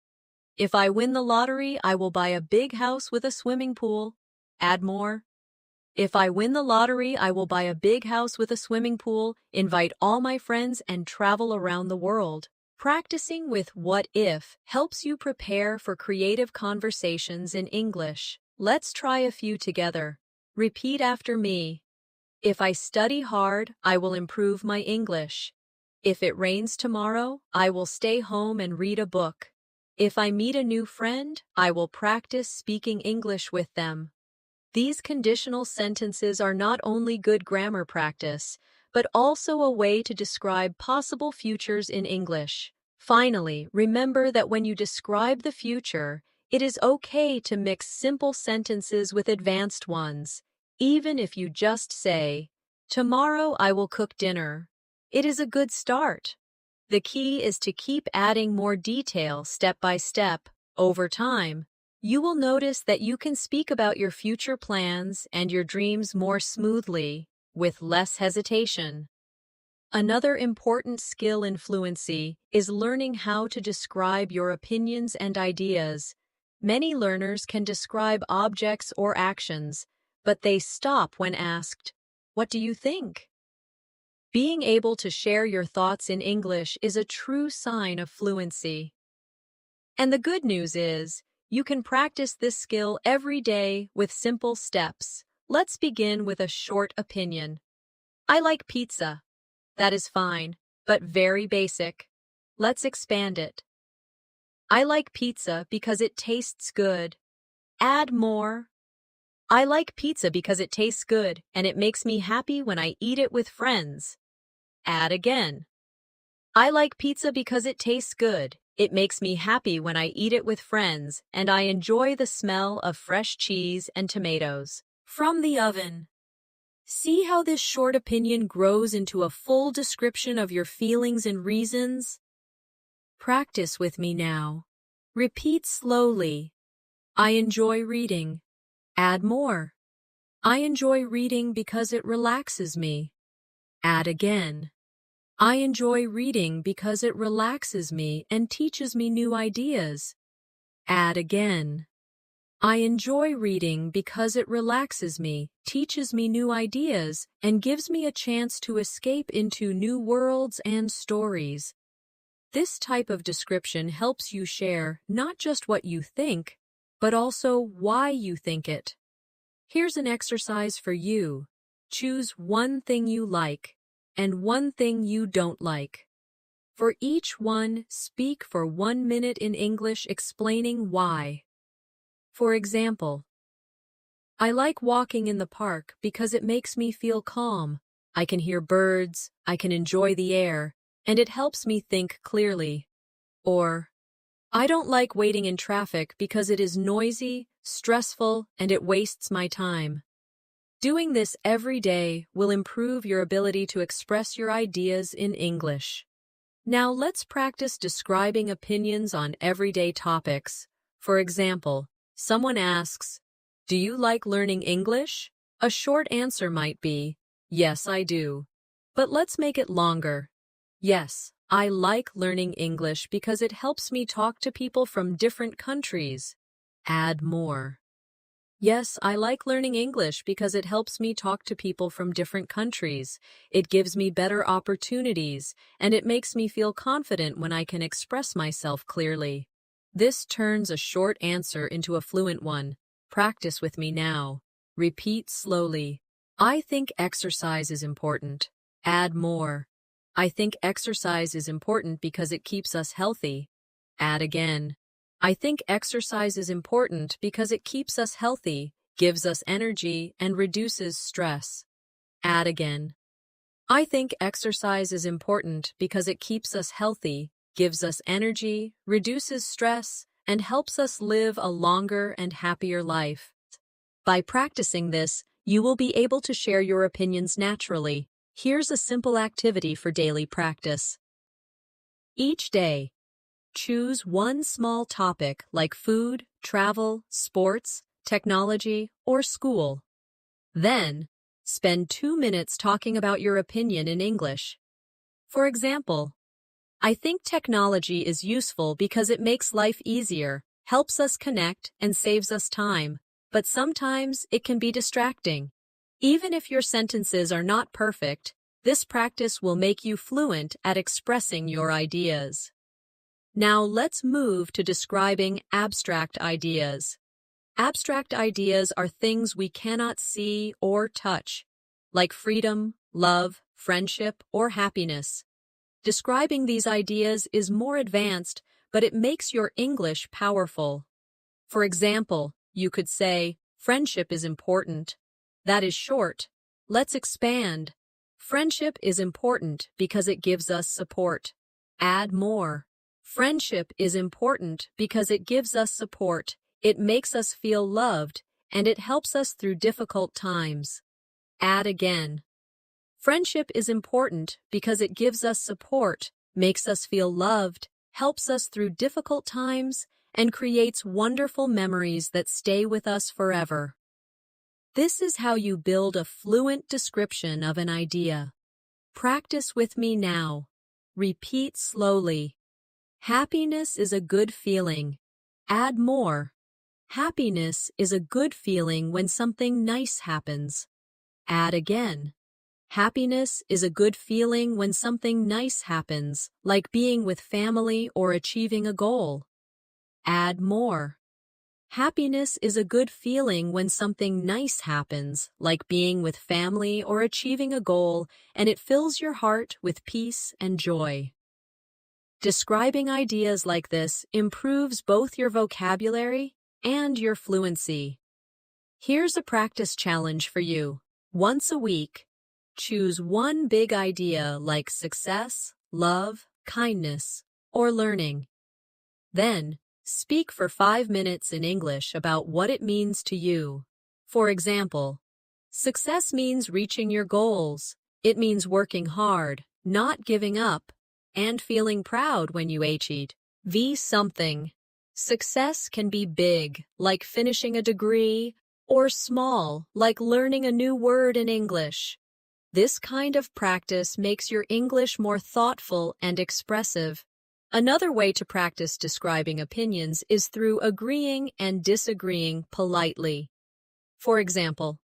[SPEAKER 1] If I win the lottery, I will buy a big house with a swimming pool. Add more. If I win the lottery, I will buy a big house with a swimming pool, invite all my friends, and travel around the world. Practicing with what if helps you prepare for creative conversations in English. Let's try a few together. Repeat after me. If I study hard, I will improve my English. If it rains tomorrow, I will stay home and read a book. If I meet a new friend, I will practice speaking English with them. These conditional sentences are not only good grammar practice, but also a way to describe possible futures in English. Finally, remember that when you describe the future, It is okay to mix simple sentences with advanced ones, even if you just say, "Tomorrow I will cook dinner." It is a good start. The key is to keep adding more detail step by step. Over time, you will notice that you can speak about your future plans and your dreams more smoothly, with less hesitation. Another important skill in fluency is learning how to describe your opinions and ideas. Many learners can describe objects or actions, but they stop when asked, "What do you think?" Being able to share your thoughts in English is a true sign of fluency. And the good news is, you can practice this skill every day with simple steps. Let's begin with a short opinion. I like pizza. That is fine, but very basic. Let's expand it. I like pizza because it tastes good. Add more. I like pizza because it tastes good and it makes me happy when I eat it with friends. Add again. I like pizza because it tastes good. It makes me happy when I eat it with friends and I enjoy the smell of fresh cheese and tomatoes from the oven. See how this short opinion grows into a full description of your feelings and reasons? Practice with me now. Repeat slowly. I enjoy reading. Add more. I enjoy reading because it relaxes me. Add again. I enjoy reading because it relaxes me and teaches me new ideas. Add again. I enjoy reading because it relaxes me, teaches me new ideas, and gives me a chance to escape into new worlds and stories. This type of description helps you share not just what you think, but also why you think it. Here's an exercise for you. Choose one thing you like and one thing you don't like. For each one, speak for 1 minute in English explaining why. For example, I like walking in the park because it makes me feel calm. I can hear birds, I can enjoy the air, and it helps me think clearly. Or, I don't like waiting in traffic because it is noisy, stressful, and it wastes my time. Doing this every day will improve your ability to express your ideas in English. Now let's practice describing opinions on everyday topics. For example, someone asks, "Do you like learning English?" A short answer might be, "Yes, I do." But let's make it longer. Yes, I like learning English because it helps me talk to people from different countries. Add more. Yes, I like learning English because it helps me talk to people from different countries. It gives me better opportunities, and it makes me feel confident when I can express myself clearly. This turns a short answer into a fluent one. Practice with me now. Repeat slowly. I think exercise is important. Add more. I think exercise is important because it keeps us healthy. Add again. I think exercise is important because it keeps us healthy, gives us energy, and reduces stress. Add again. I think exercise is important because it keeps us healthy, gives us energy, reduces stress, and helps us live a longer and happier life. By practicing this, you will be able to share your opinions naturally. Here's a simple activity for daily practice. Each day, choose one small topic like food, travel, sports, technology, or school. Then, spend 2 minutes talking about your opinion in English. For example, I think technology is useful because it makes life easier, helps us connect, and saves us time. But sometimes it can be distracting. Even if your sentences are not perfect, this practice will make you fluent at expressing your ideas. Now let's move to describing abstract ideas. Abstract ideas are things we cannot see or touch, like freedom, love, friendship, or happiness. Describing these ideas is more advanced, but it makes your English powerful. For example, you could say, friendship is important. That is short. Let's expand. Friendship is important because it gives us support. Add more. Friendship is important because it gives us support, it makes us feel loved, and it helps us through difficult times. Add again. Friendship is important because it gives us support, makes us feel loved, helps us through difficult times, and creates wonderful memories that stay with us forever. This is how you build a fluent description of an idea. Practice with me now. Repeat slowly. Happiness is a good feeling. Add more. Happiness is a good feeling when something nice happens. Add again. Happiness is a good feeling when something nice happens, like being with family or achieving a goal. Add more. Happiness is a good feeling when something nice happens, like being with family or achieving a goal, and it fills your heart with peace and joy. Describing ideas like this improves both your vocabulary and your fluency. Here's a practice challenge for you. Once a week, choose one big idea like success, love, kindness, or learning. Then, speak for 5 minutes in English about what it means to you. For example, success means reaching your goals. It means working hard, not giving up, and feeling proud when you achieve something. Success can be big, like finishing a degree, or small, like learning a new word in English. This kind of practice makes your English more thoughtful and expressive. Another way to practice describing opinions is through agreeing and disagreeing politely. For example,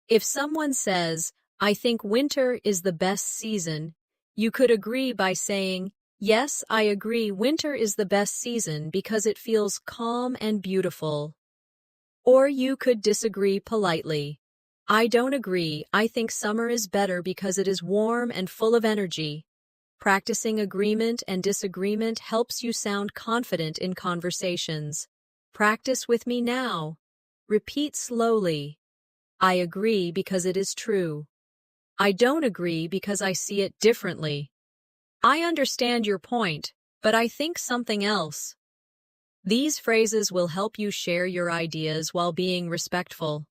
[SPEAKER 1] if someone says, "I think winter is the best season," you could agree by saying, "Yes, I agree, winter is the best season because it feels calm and beautiful." Or you could disagree politely. "I don't agree, I think summer is better because it is warm and full of energy." Practicing agreement and disagreement helps you sound confident in conversations. Practice with me now. Repeat slowly. I agree because it is true. I don't agree because I see it differently. I understand your point, but I think something else. These phrases will help you share your ideas while being respectful.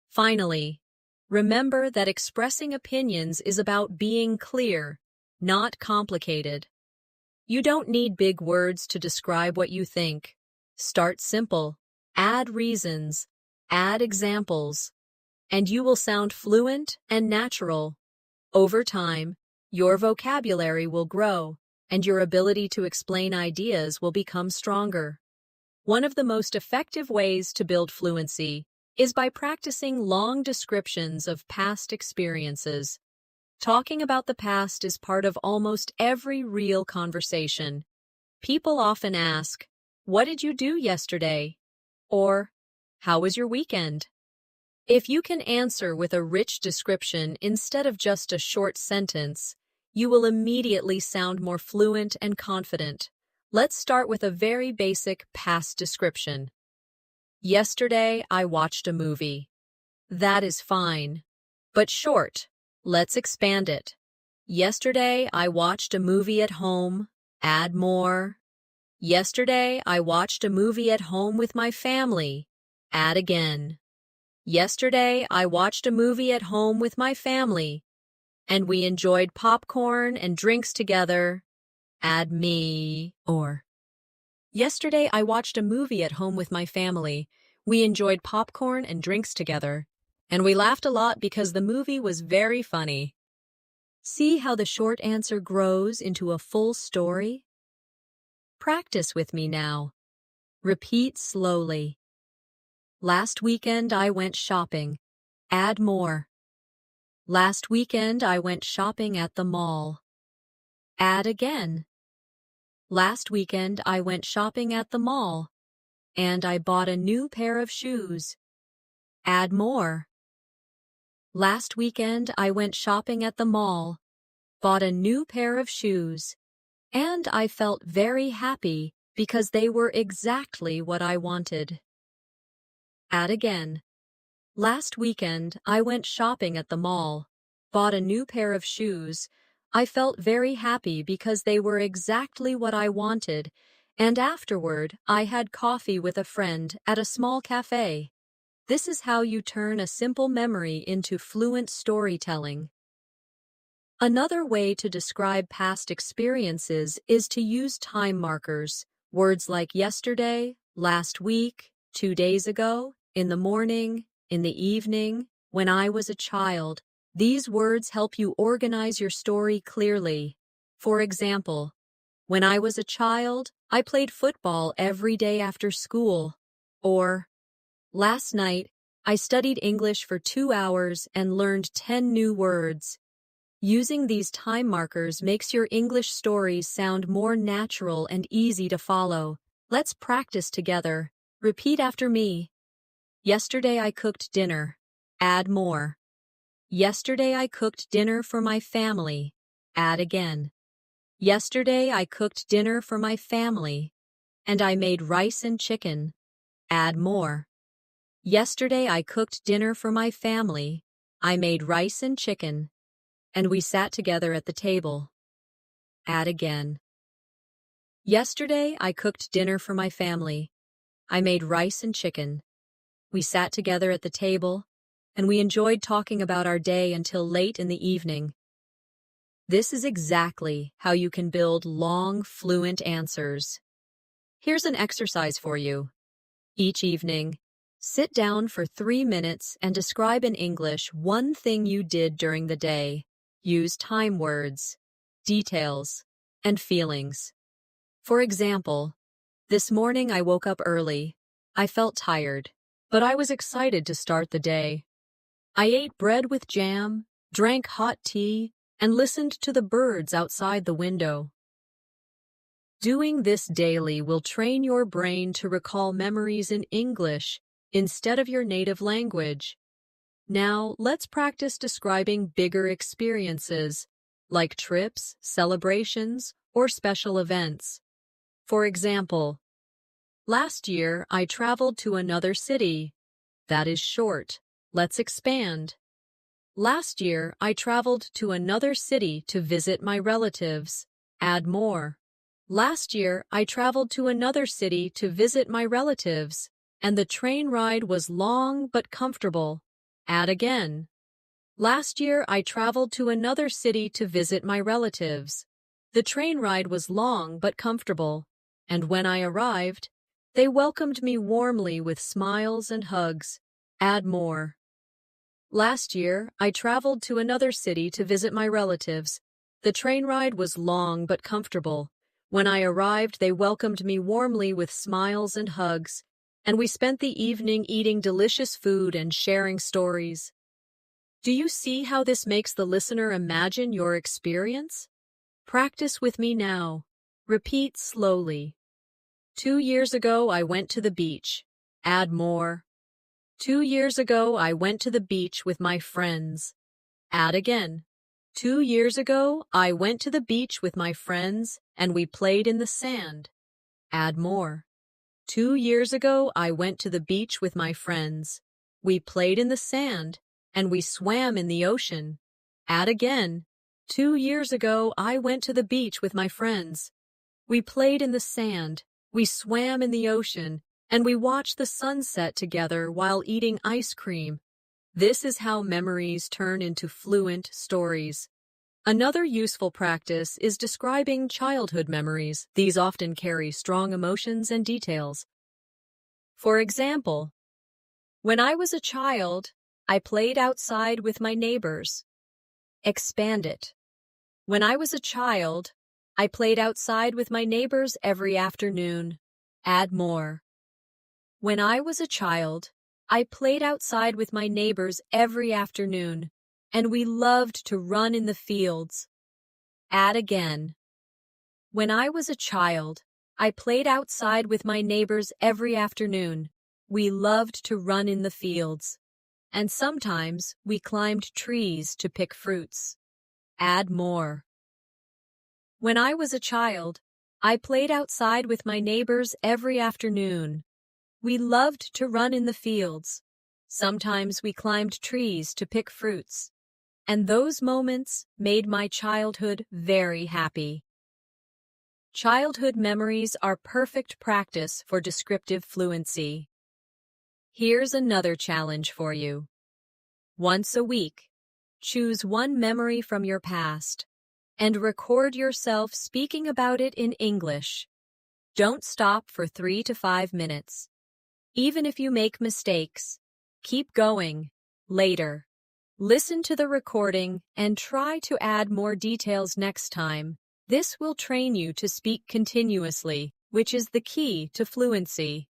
[SPEAKER 1] Finally, remember that expressing opinions is about being clear, not complicated. You don't need big words to describe what you think. Start simple, add reasons, add examples, and you will sound fluent and natural. Over time, your vocabulary will grow, and your ability to explain ideas will become stronger. One of the most effective ways to build fluency is by practicing long descriptions of past experiences. Talking about the past is part of almost every real conversation. People often ask, "What did you do yesterday?" Or, "How was your weekend?" If you can answer with a rich description instead of just a short sentence, you will immediately sound more fluent and confident. Let's start with a very basic past description. Yesterday, I watched a movie. That is fine, but short. Let's expand it. Yesterday, I watched a movie at home. Add more. Yesterday, I watched a movie at home with my family. Add again. Yesterday, I watched a movie at home with my family, and we enjoyed popcorn and drinks together. Add me. Or, yesterday, I watched a movie at home with my family. We enjoyed popcorn and drinks together, and we laughed a lot because the movie was very funny. See how the short answer grows into a full story? Practice with me now. Repeat slowly. Last weekend I went shopping. Add more. Last weekend I went shopping at the mall. Add again. Last weekend I went shopping at the mall, and I bought a new pair of shoes. Add more. Last weekend I went shopping at the mall, bought a new pair of shoes, and I felt very happy because they were exactly what I wanted. Add again. Last weekend I went shopping at the mall, bought a new pair of shoes, I felt very happy because they were exactly what I wanted, and afterward, I had coffee with a friend at a small cafe. This is how you turn a simple memory into fluent storytelling. Another way to describe past experiences is to use time markers. Words like yesterday, last week, 2 days ago, in the morning, in the evening, when I was a child. These words help you organize your story clearly. For example, when I was a child, I played football every day after school. Or, last night, I studied English for 2 hours and learned 10 new words. Using these time markers makes your English stories sound more natural and easy to follow. Let's practice together. Repeat after me. Yesterday I cooked dinner. Add more. Yesterday I cooked dinner for my family. Add again. Yesterday I cooked dinner for my family. And I made rice and chicken. Add more. Yesterday I cooked dinner for my family. I made rice and chicken. And we sat together at the table. Add again. Yesterday I cooked dinner for my family. I made rice and chicken. We sat together at the table, and we enjoyed talking about our day until late in the evening. This is exactly how you can build long, fluent answers. Here's an exercise for you. Each evening, sit down for 3 minutes and describe in English one thing you did during the day. Use time words, details, and feelings. For example, this morning I woke up early. I felt tired, but I was excited to start the day. I ate bread with jam, drank hot tea, and listened to the birds outside the window. Doing this daily will train your brain to recall memories in English instead of your native language. Now, let's practice describing bigger experiences, like trips, celebrations, or special events. For example, last year I traveled to another city. That is short. Let's expand. Last year I traveled to another city to visit my relatives. Add more. Last year I traveled to another city to visit my relatives, and the train ride was long but comfortable. Add again. Last year I traveled to another city to visit my relatives. The train ride was long but comfortable, and when I arrived, they welcomed me warmly with smiles and hugs. Add more. Last year I traveled to another city to visit my relatives. The train ride was long but comfortable. When I arrived, they welcomed me warmly with smiles and hugs, and we spent the evening eating delicious food and sharing stories. Do you see how this makes the listener imagine your experience? Practice with me now. Repeat slowly. 2 years ago, I went to the beach. Add more. 2 years ago, I went to the beach with my friends. Add again. 2 years ago, I went to the beach with my friends and we played in the sand. Add more. 2 years ago, I went to the beach with my friends. We played in the sand and we swam in the ocean. Add again. 2 years ago, I went to the beach with my friends. We played in the sand, we swam in the ocean, and we watched the sunset together while eating ice cream. This is how memories turn into fluent stories. Another useful practice is describing childhood memories. These often carry strong emotions and details. For example, when I was a child, I played outside with my neighbors. Expand it. When I was a child, I played outside with my neighbors every afternoon. Add more. When I was a child, I played outside with my neighbors every afternoon, and we loved to run in the fields. Add again. When I was a child, I played outside with my neighbors every afternoon. We loved to run in the fields, and sometimes we climbed trees to pick fruits. Add more. When I was a child, I played outside with my neighbors every afternoon. We loved to run in the fields. Sometimes we climbed trees to pick fruits. And those moments made my childhood very happy. Childhood memories are perfect practice for descriptive fluency. Here's another challenge for you. Once a week, choose one memory from your past and record yourself speaking about it in English. Don't stop for 3 to 5 minutes. Even if you make mistakes, keep going. Later, listen to the recording and try to add more details next time. This will train you to speak continuously, which is the key to fluency.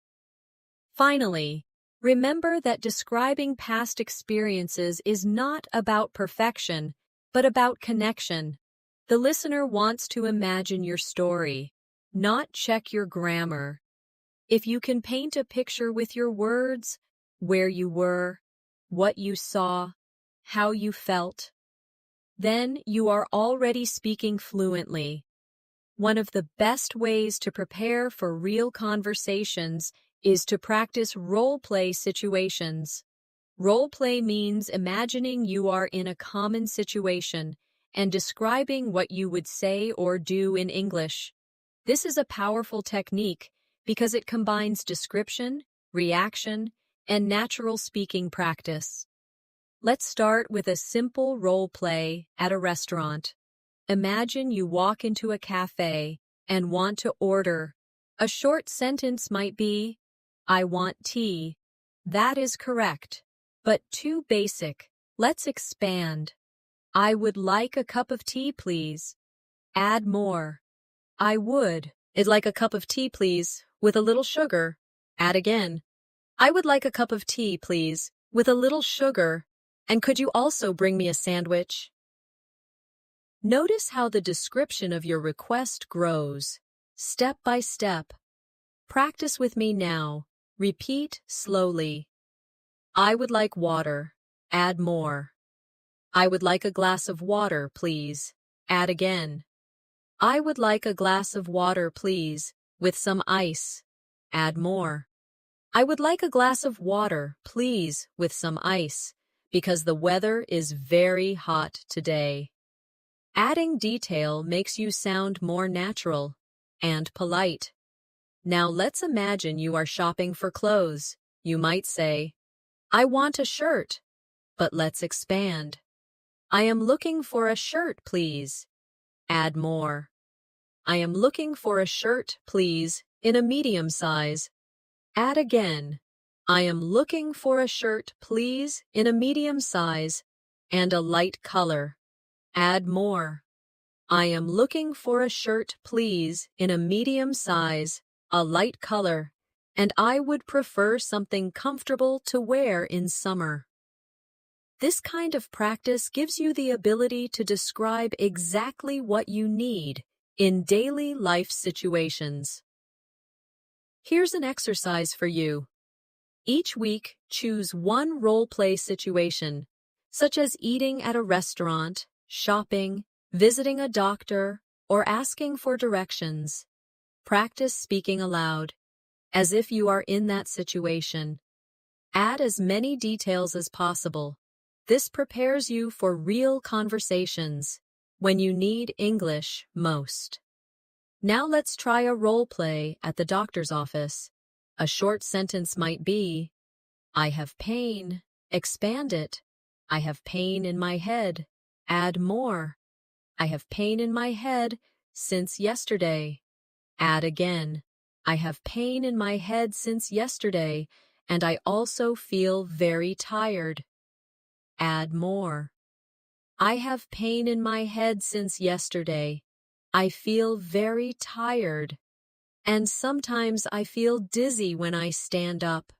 [SPEAKER 1] Finally, remember that describing past experiences is not about perfection, but about connection. The listener wants to imagine your story, not check your grammar. If you can paint a picture with your words, where you were, what you saw, how you felt, then you are already speaking fluently. One of the best ways to prepare for real conversations is to practice role-play situations. Role-play means imagining you are in a common situation and describing what you would say or do in English. This is a powerful technique because it combines description, reaction, and natural speaking practice. Let's start with a simple role play at a restaurant. Imagine you walk into a cafe and want to order. A short sentence might be, "I want tea." That is correct, but too basic. Let's expand. "I would like a cup of tea, please." Add more. "I would like a cup of tea, please, with a little sugar." Add again. "I would like a cup of tea, please, with a little sugar. And could you also bring me a sandwich?" Notice how the description of your request grows, step by step. Practice with me now. Repeat slowly. "I would like water." Add more. "I would like a glass of water, please." Add again. "I would like a glass of water, please, with some ice." Add more. "I would like a glass of water, please, with some ice, because the weather is very hot today." Adding detail makes you sound more natural and polite. Now let's imagine you are shopping for clothes. You might say, "I want a shirt." But let's expand. "I am looking for a shirt, please." Add more. "I am looking for a shirt, please, in a medium size." Add again. "I am looking for a shirt, please, in a medium size and a light color." Add more. "I am looking for a shirt, please, in a medium size, a light color, and I would prefer something comfortable to wear in summer." This kind of practice gives you the ability to describe exactly what you need in daily life situations. Here's an exercise for you. Each week, choose one role-play situation, such as eating at a restaurant, shopping, visiting a doctor, or asking for directions. Practice speaking aloud, as if you are in that situation. Add as many details as possible. This prepares you for real conversations when you need English most. Now let's try a role play at the doctor's office. A short sentence might be, "I have pain." Expand it. "I have pain in my head." Add more. "I have pain in my head since yesterday." Add again. "I have pain in my head since yesterday, and I also feel very tired." Add more. "I have pain in my head since yesterday. I feel very tired. And sometimes I feel dizzy when I stand up."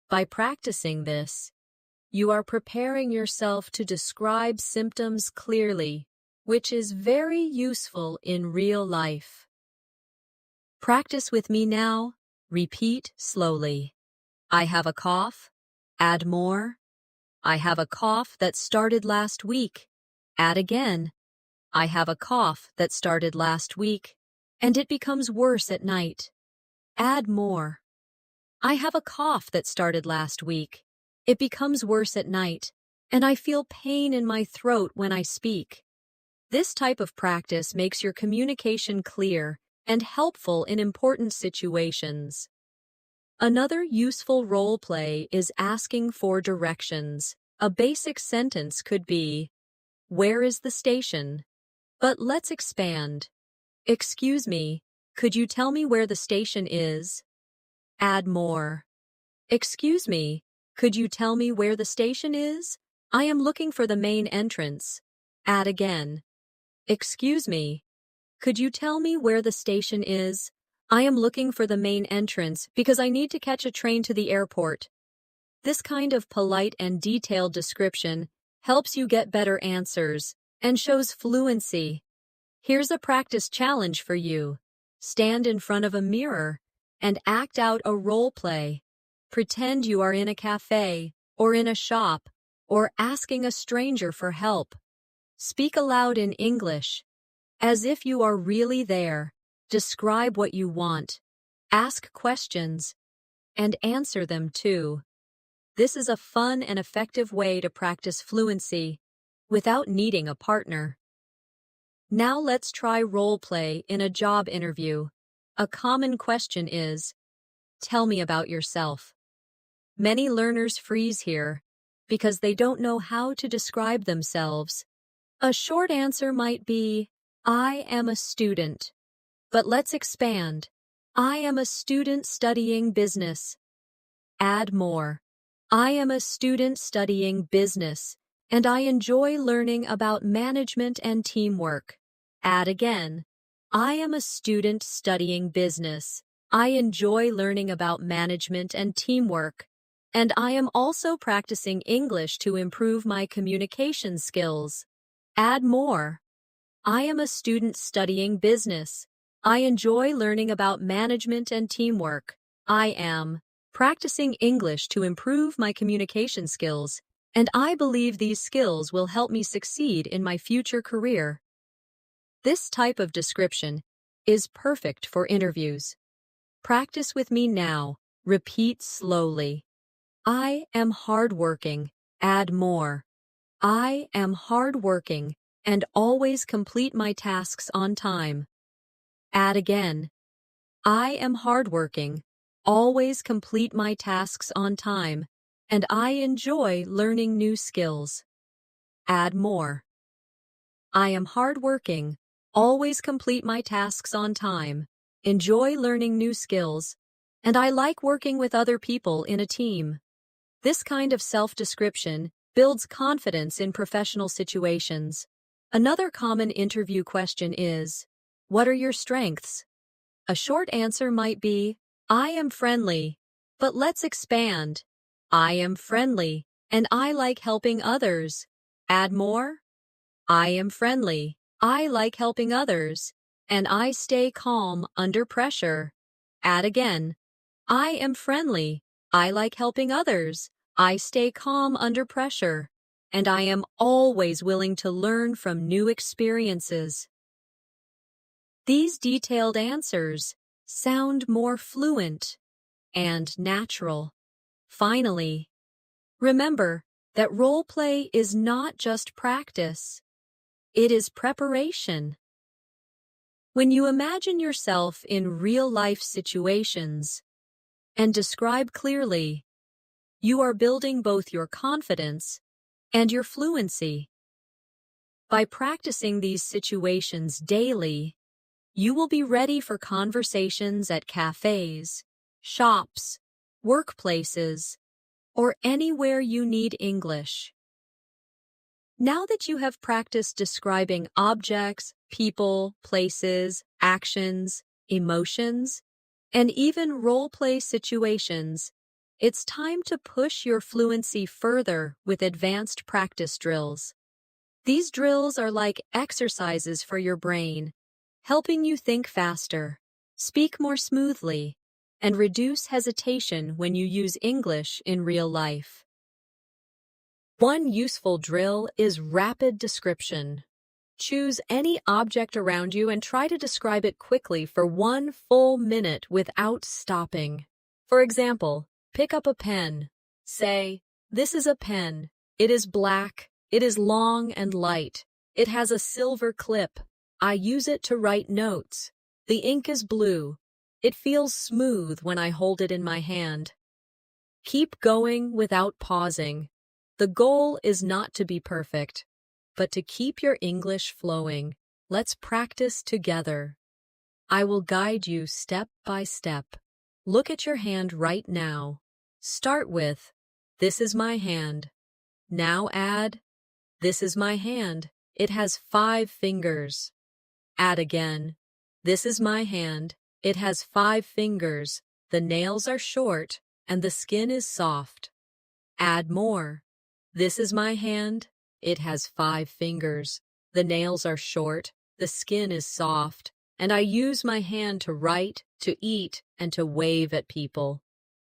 [SPEAKER 1] By practicing this, you are preparing yourself to describe symptoms clearly, which is very useful in real life. Practice with me now. Repeat slowly. "I have a cough." Add more. "I have a cough that started last week." Add again. "I have a cough that started last week, and it becomes worse at night." Add more. "I have a cough that started last week. It becomes worse at night, and I feel pain in my throat when I speak. This type of practice makes your communication clear and helpful in important situations. Another useful role play is asking for directions. A basic sentence could be, "Where is the station?" But let's expand. "Excuse me, could you tell me where the station is?" Add more. "Excuse me, could you tell me where the station is? I am looking for the main entrance." Add again. "Excuse me, could you tell me where the station is? I am looking for the main entrance because I need to catch a train to the airport." This kind of polite and detailed description helps you get better answers and shows fluency. Here's a practice challenge for you. Stand in front of a mirror and act out a role play. Pretend you are in a cafe or in a shop or asking a stranger for help. Speak aloud in English, as if you are really there. Describe what you want. Ask questions and answer them too. This is a fun and effective way to practice fluency without needing a partner. Now let's try role play in a job interview. A common question is, "Tell me about yourself." Many learners freeze here because they don't know how to describe themselves. A short answer might be, "I am a student." But let's expand. "I am a student studying business." Add more. "I am a student studying business, and I enjoy learning about management and teamwork." Add again. "I am a student studying business. I enjoy learning about management and teamwork, and I am also practicing English to improve my communication skills." Add more. "I am a student studying business. I enjoy learning about management and teamwork. I am practicing English to improve my communication skills, and I believe these skills will help me succeed in my future career." This type of description is perfect for interviews. Practice with me now. Repeat slowly. "I am hardworking." Add more. "I am hardworking and always complete my tasks on time." Add again. "I am hardworking, always complete my tasks on time, and I enjoy learning new skills." Add more. "I am hardworking, always complete my tasks on time, enjoy learning new skills, and I like working with other people in a team." This kind of self-description builds confidence in professional situations. Another common interview question is, "What are your strengths?" A short answer might be, "I am friendly." But let's expand. "I am friendly, and I like helping others." Add more. "I am friendly, I like helping others, and I stay calm under pressure." Add again. "I am friendly, I like helping others, I stay calm under pressure, and I am always willing to learn from new experiences." These detailed answers sound more fluent and natural. Finally, remember that role play is not just practice, it is preparation. When you imagine yourself in real-life situations and describe clearly, you are building both your confidence and your fluency. By practicing these situations daily, you will be ready for conversations at cafes, shops, workplaces, or anywhere you need English. Now that you have practiced describing objects, people, places, actions, emotions, and even role-play situations, it's time to push your fluency further with advanced practice drills. These drills are like exercises for your brain, helping you think faster, speak more smoothly, and reduce hesitation when you use English in real life. One useful drill is rapid description. Choose any object around you and try to describe it quickly for 1 full minute without stopping. For example, pick up a pen. Say, "This is a pen. It is black. It is long and light. It has a silver clip. I use it to write notes. The ink is blue. It feels smooth when I hold it in my hand. Keep going without pausing. The goal is not to be perfect, but to keep your English flowing. Let's practice together. I will guide you step by step. Look at your hand right now. Start with, "This is my hand." Now add, "This is my hand. It has 5 fingers." Add again, "This is my hand. It has 5 fingers. The nails are short and the skin is soft." Add more. "This is my hand. It has 5 fingers. The nails are short, the skin is soft, and I use my hand to write, to eat, and to wave at people."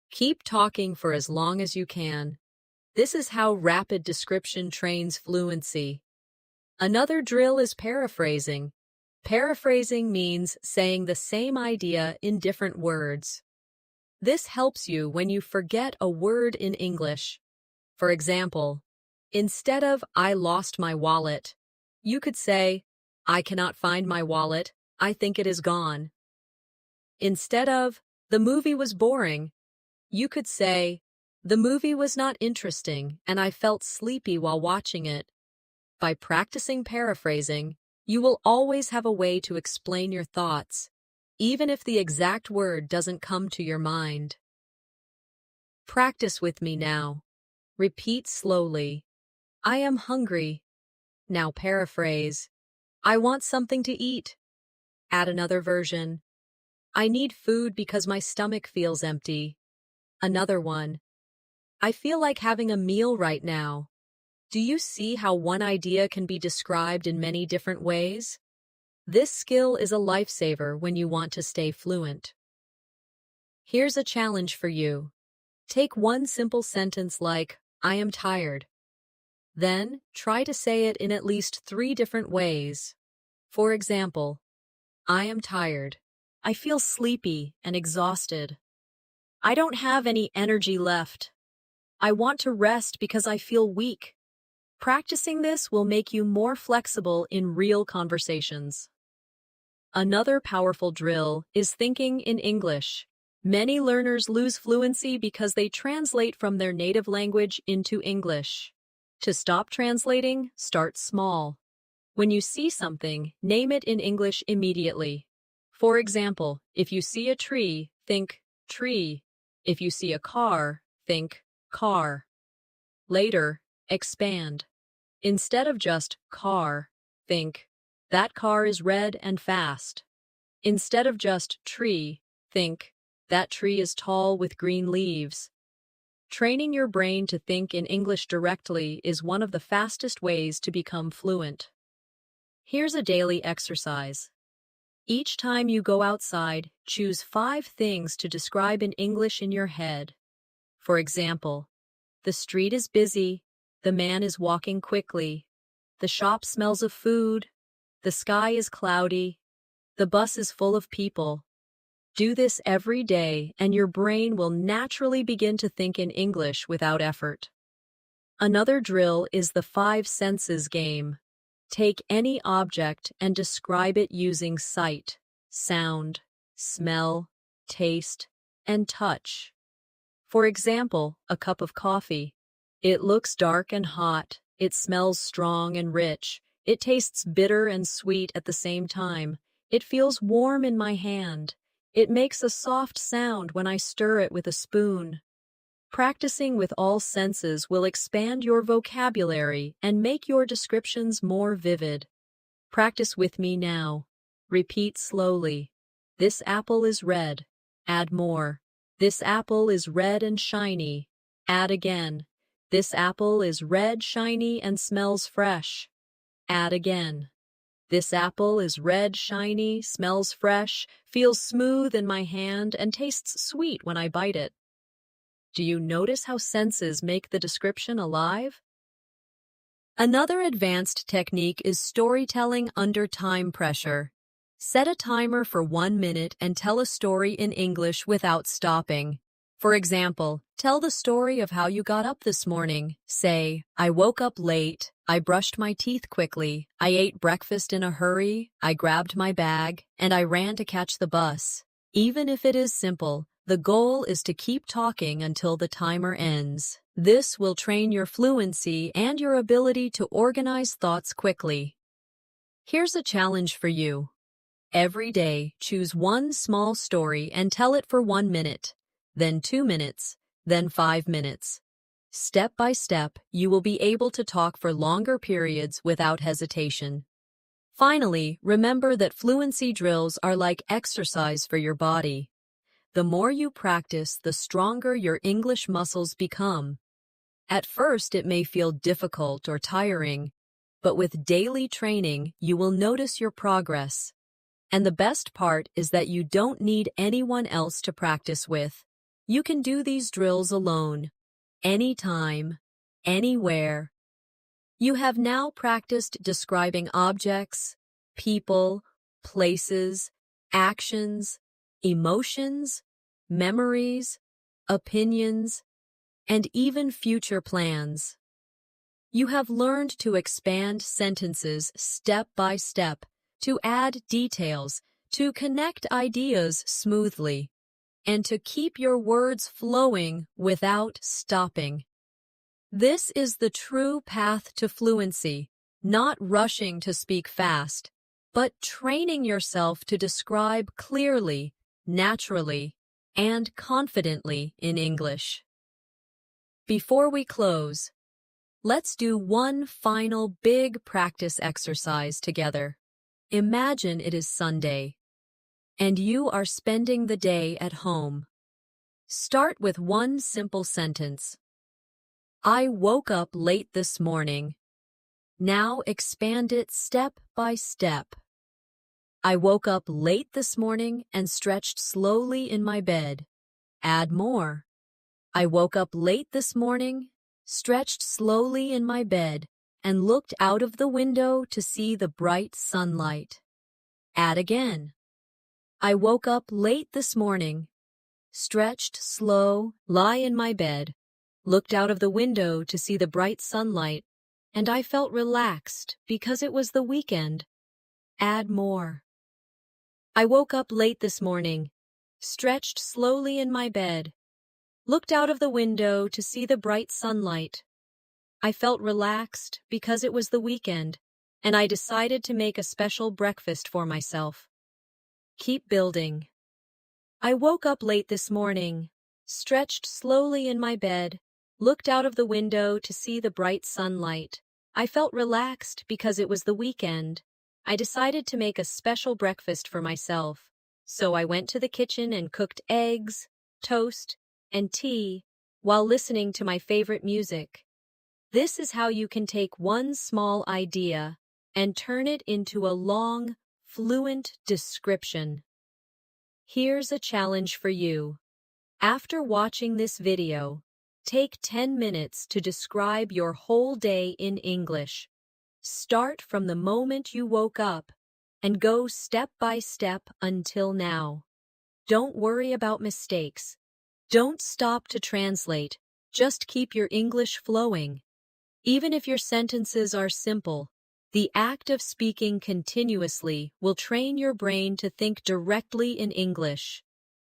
[SPEAKER 1] Keep talking for as long as you can. This is how rapid description trains fluency. Another drill is paraphrasing. Paraphrasing means saying the same idea in different words. This helps you when you forget a word in English. For example, instead of "I lost my wallet," you could say, "I cannot find my wallet. I think it is gone." Instead of "The movie was boring," you could say, "The movie was not interesting and I felt sleepy while watching it." By practicing paraphrasing, you will always have a way to explain your thoughts, even if the exact word doesn't come to your mind. Practice with me now. Repeat slowly. "I am hungry." Now paraphrase. "I want something to eat." Add another version. "I need food because my stomach feels empty." Another one. "I feel like having a meal right now." Do you see how one idea can be described in many different ways? This skill is a lifesaver when you want to stay fluent. Here's a challenge for you. Take one simple sentence like, "I am tired." Then, try to say it in at least 3 different ways. For example, "I am tired. I feel sleepy and exhausted. I don't have any energy left. I want to rest because I feel weak." Practicing this will make you more flexible in real conversations. Another powerful drill is thinking in English. Many learners lose fluency because they translate from their native language into English. To stop translating, start small. When you see something, name it in English immediately. For example, if you see a tree, think tree. If you see a car, think car. Later, expand. Instead of just car, think that car is red and fast. Instead of just tree, think that tree is tall with green leaves. Training your brain to think in English directly is one of the fastest ways to become fluent. Here's a daily exercise. Each time you go outside, choose 5 things to describe in English in your head. For example, the street is busy, the man is walking quickly, the shop smells of food, the sky is cloudy, the bus is full of people. Do this every day and your brain will naturally begin to think in English without effort. Another drill is the 5 senses game. Take any object and describe it using sight, sound, smell, taste, and touch. For example, a cup of coffee. It looks dark and hot, it smells strong and rich, it tastes bitter and sweet at the same time, it feels warm in my hand, it makes a soft sound when I stir it with a spoon. Practicing with all senses will expand your vocabulary and make your descriptions more vivid. Practice with me now. Repeat slowly. This apple is red. Add more. This apple is red and shiny. Add again. This apple is red, shiny, and smells fresh. Add again. This apple is red, shiny, smells fresh, feels smooth in my hand, and tastes sweet when I bite it. Do you notice how senses make the description alive? Another advanced technique is storytelling under time pressure. Set a timer for 1 minute and tell a story in English without stopping. For example, tell the story of how you got up this morning. Say, I woke up late, I brushed my teeth quickly, I ate breakfast in a hurry, I grabbed my bag, and I ran to catch the bus. Even if it is simple, the goal is to keep talking until the timer ends. This will train your fluency and your ability to organize thoughts quickly. Here's a challenge for you. Every day, choose one small story and tell it for 1 minute, then 2 minutes, then 5 minutes. Step by step, you will be able to talk for longer periods without hesitation. Finally, remember that fluency drills are like exercise for your body. The more you practice, the stronger your English muscles become. At first, it may feel difficult or tiring, but with daily training, you will notice your progress. And the best part is that you don't need anyone else to practice with. You can do these drills alone, anytime, anywhere. You have now practiced describing objects, people, places, actions, emotions, memories, opinions, and even future plans. You have learned to expand sentences step by step, to add details, to connect ideas smoothly, and to keep your words flowing without stopping. This is the true path to fluency, not rushing to speak fast, but training yourself to describe clearly, naturally, and confidently in English. Before we close, let's do one final big practice exercise together. Imagine it is Sunday, and you are spending the day at home. Start with one simple sentence. I woke up late this morning. Now expand it step by step. I woke up late this morning and stretched slowly in my bed. Add more. I woke up late this morning, stretched slowly in my bed, and looked out of the window to see the bright sunlight. Add again. I woke up late this morning, stretched slow, lie in my bed, looked out of the window to see the bright sunlight, and I felt relaxed because it was the weekend. Add more. I woke up late this morning, stretched slowly in my bed, looked out of the window to see the bright sunlight. I felt relaxed because it was the weekend, and I decided to make a special breakfast for myself. Keep building. I woke up late this morning, stretched slowly in my bed, looked out of the window to see the bright sunlight. I felt relaxed because it was the weekend. I decided to make a special breakfast for myself. So I went to the kitchen and cooked eggs, toast, and tea while listening to my favorite music. This is how you can take one small idea and turn it into a long, fluent description. Here's a challenge for you. After watching this video, take 10 minutes to describe your whole day in English. Start from the moment you woke up and go step by step until now. Don't worry about mistakes. Don't stop to translate. Just keep your English flowing. Even if your sentences are simple, the act of speaking continuously will train your brain to think directly in English.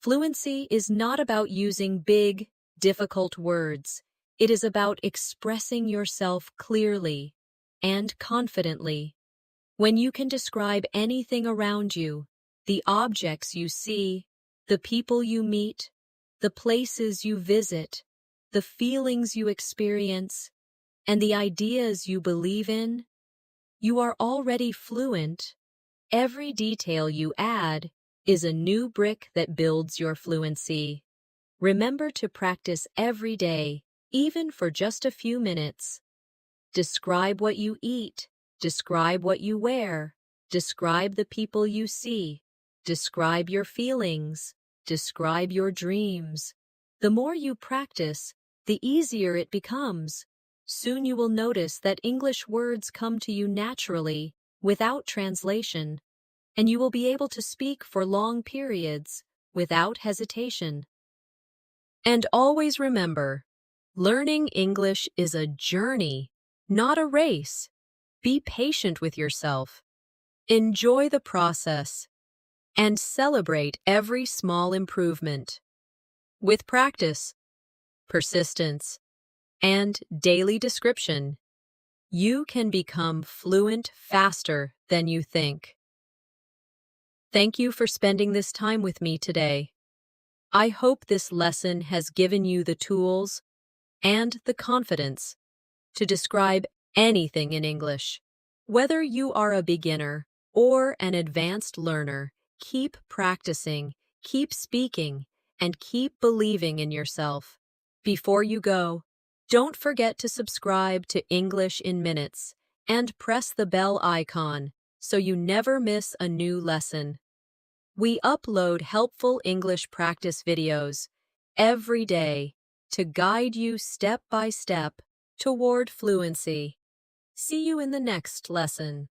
[SPEAKER 1] Fluency is not about using big, difficult words. It is about expressing yourself clearly and confidently. When you can describe anything around you, the objects you see, the people you meet, the places you visit, the feelings you experience, and the ideas you believe in, you are already fluent. Every detail you add is a new brick that builds your fluency. Remember to practice every day, even for just a few minutes. Describe what you eat, describe what you wear, describe the people you see, describe your feelings, describe your dreams. The more you practice, the easier it becomes. Soon you will notice that English words come to you naturally, without translation, and you will be able to speak for long periods, without hesitation. And always remember, learning English is a journey, not a race. Be patient with yourself. Enjoy the process and celebrate every small improvement. With practice, persistence, and daily description, you can become fluent faster than you think. Thank you for spending this time with me today. I hope this lesson has given you the tools and the confidence to describe anything in English. Whether you are a beginner or an advanced learner, keep practicing, keep speaking, and keep believing in yourself. Before you go, don't forget to subscribe to English in Minutes and press the bell icon so you never miss a new lesson. We upload helpful English practice videos every day to guide you step by step toward fluency. See you in the next lesson.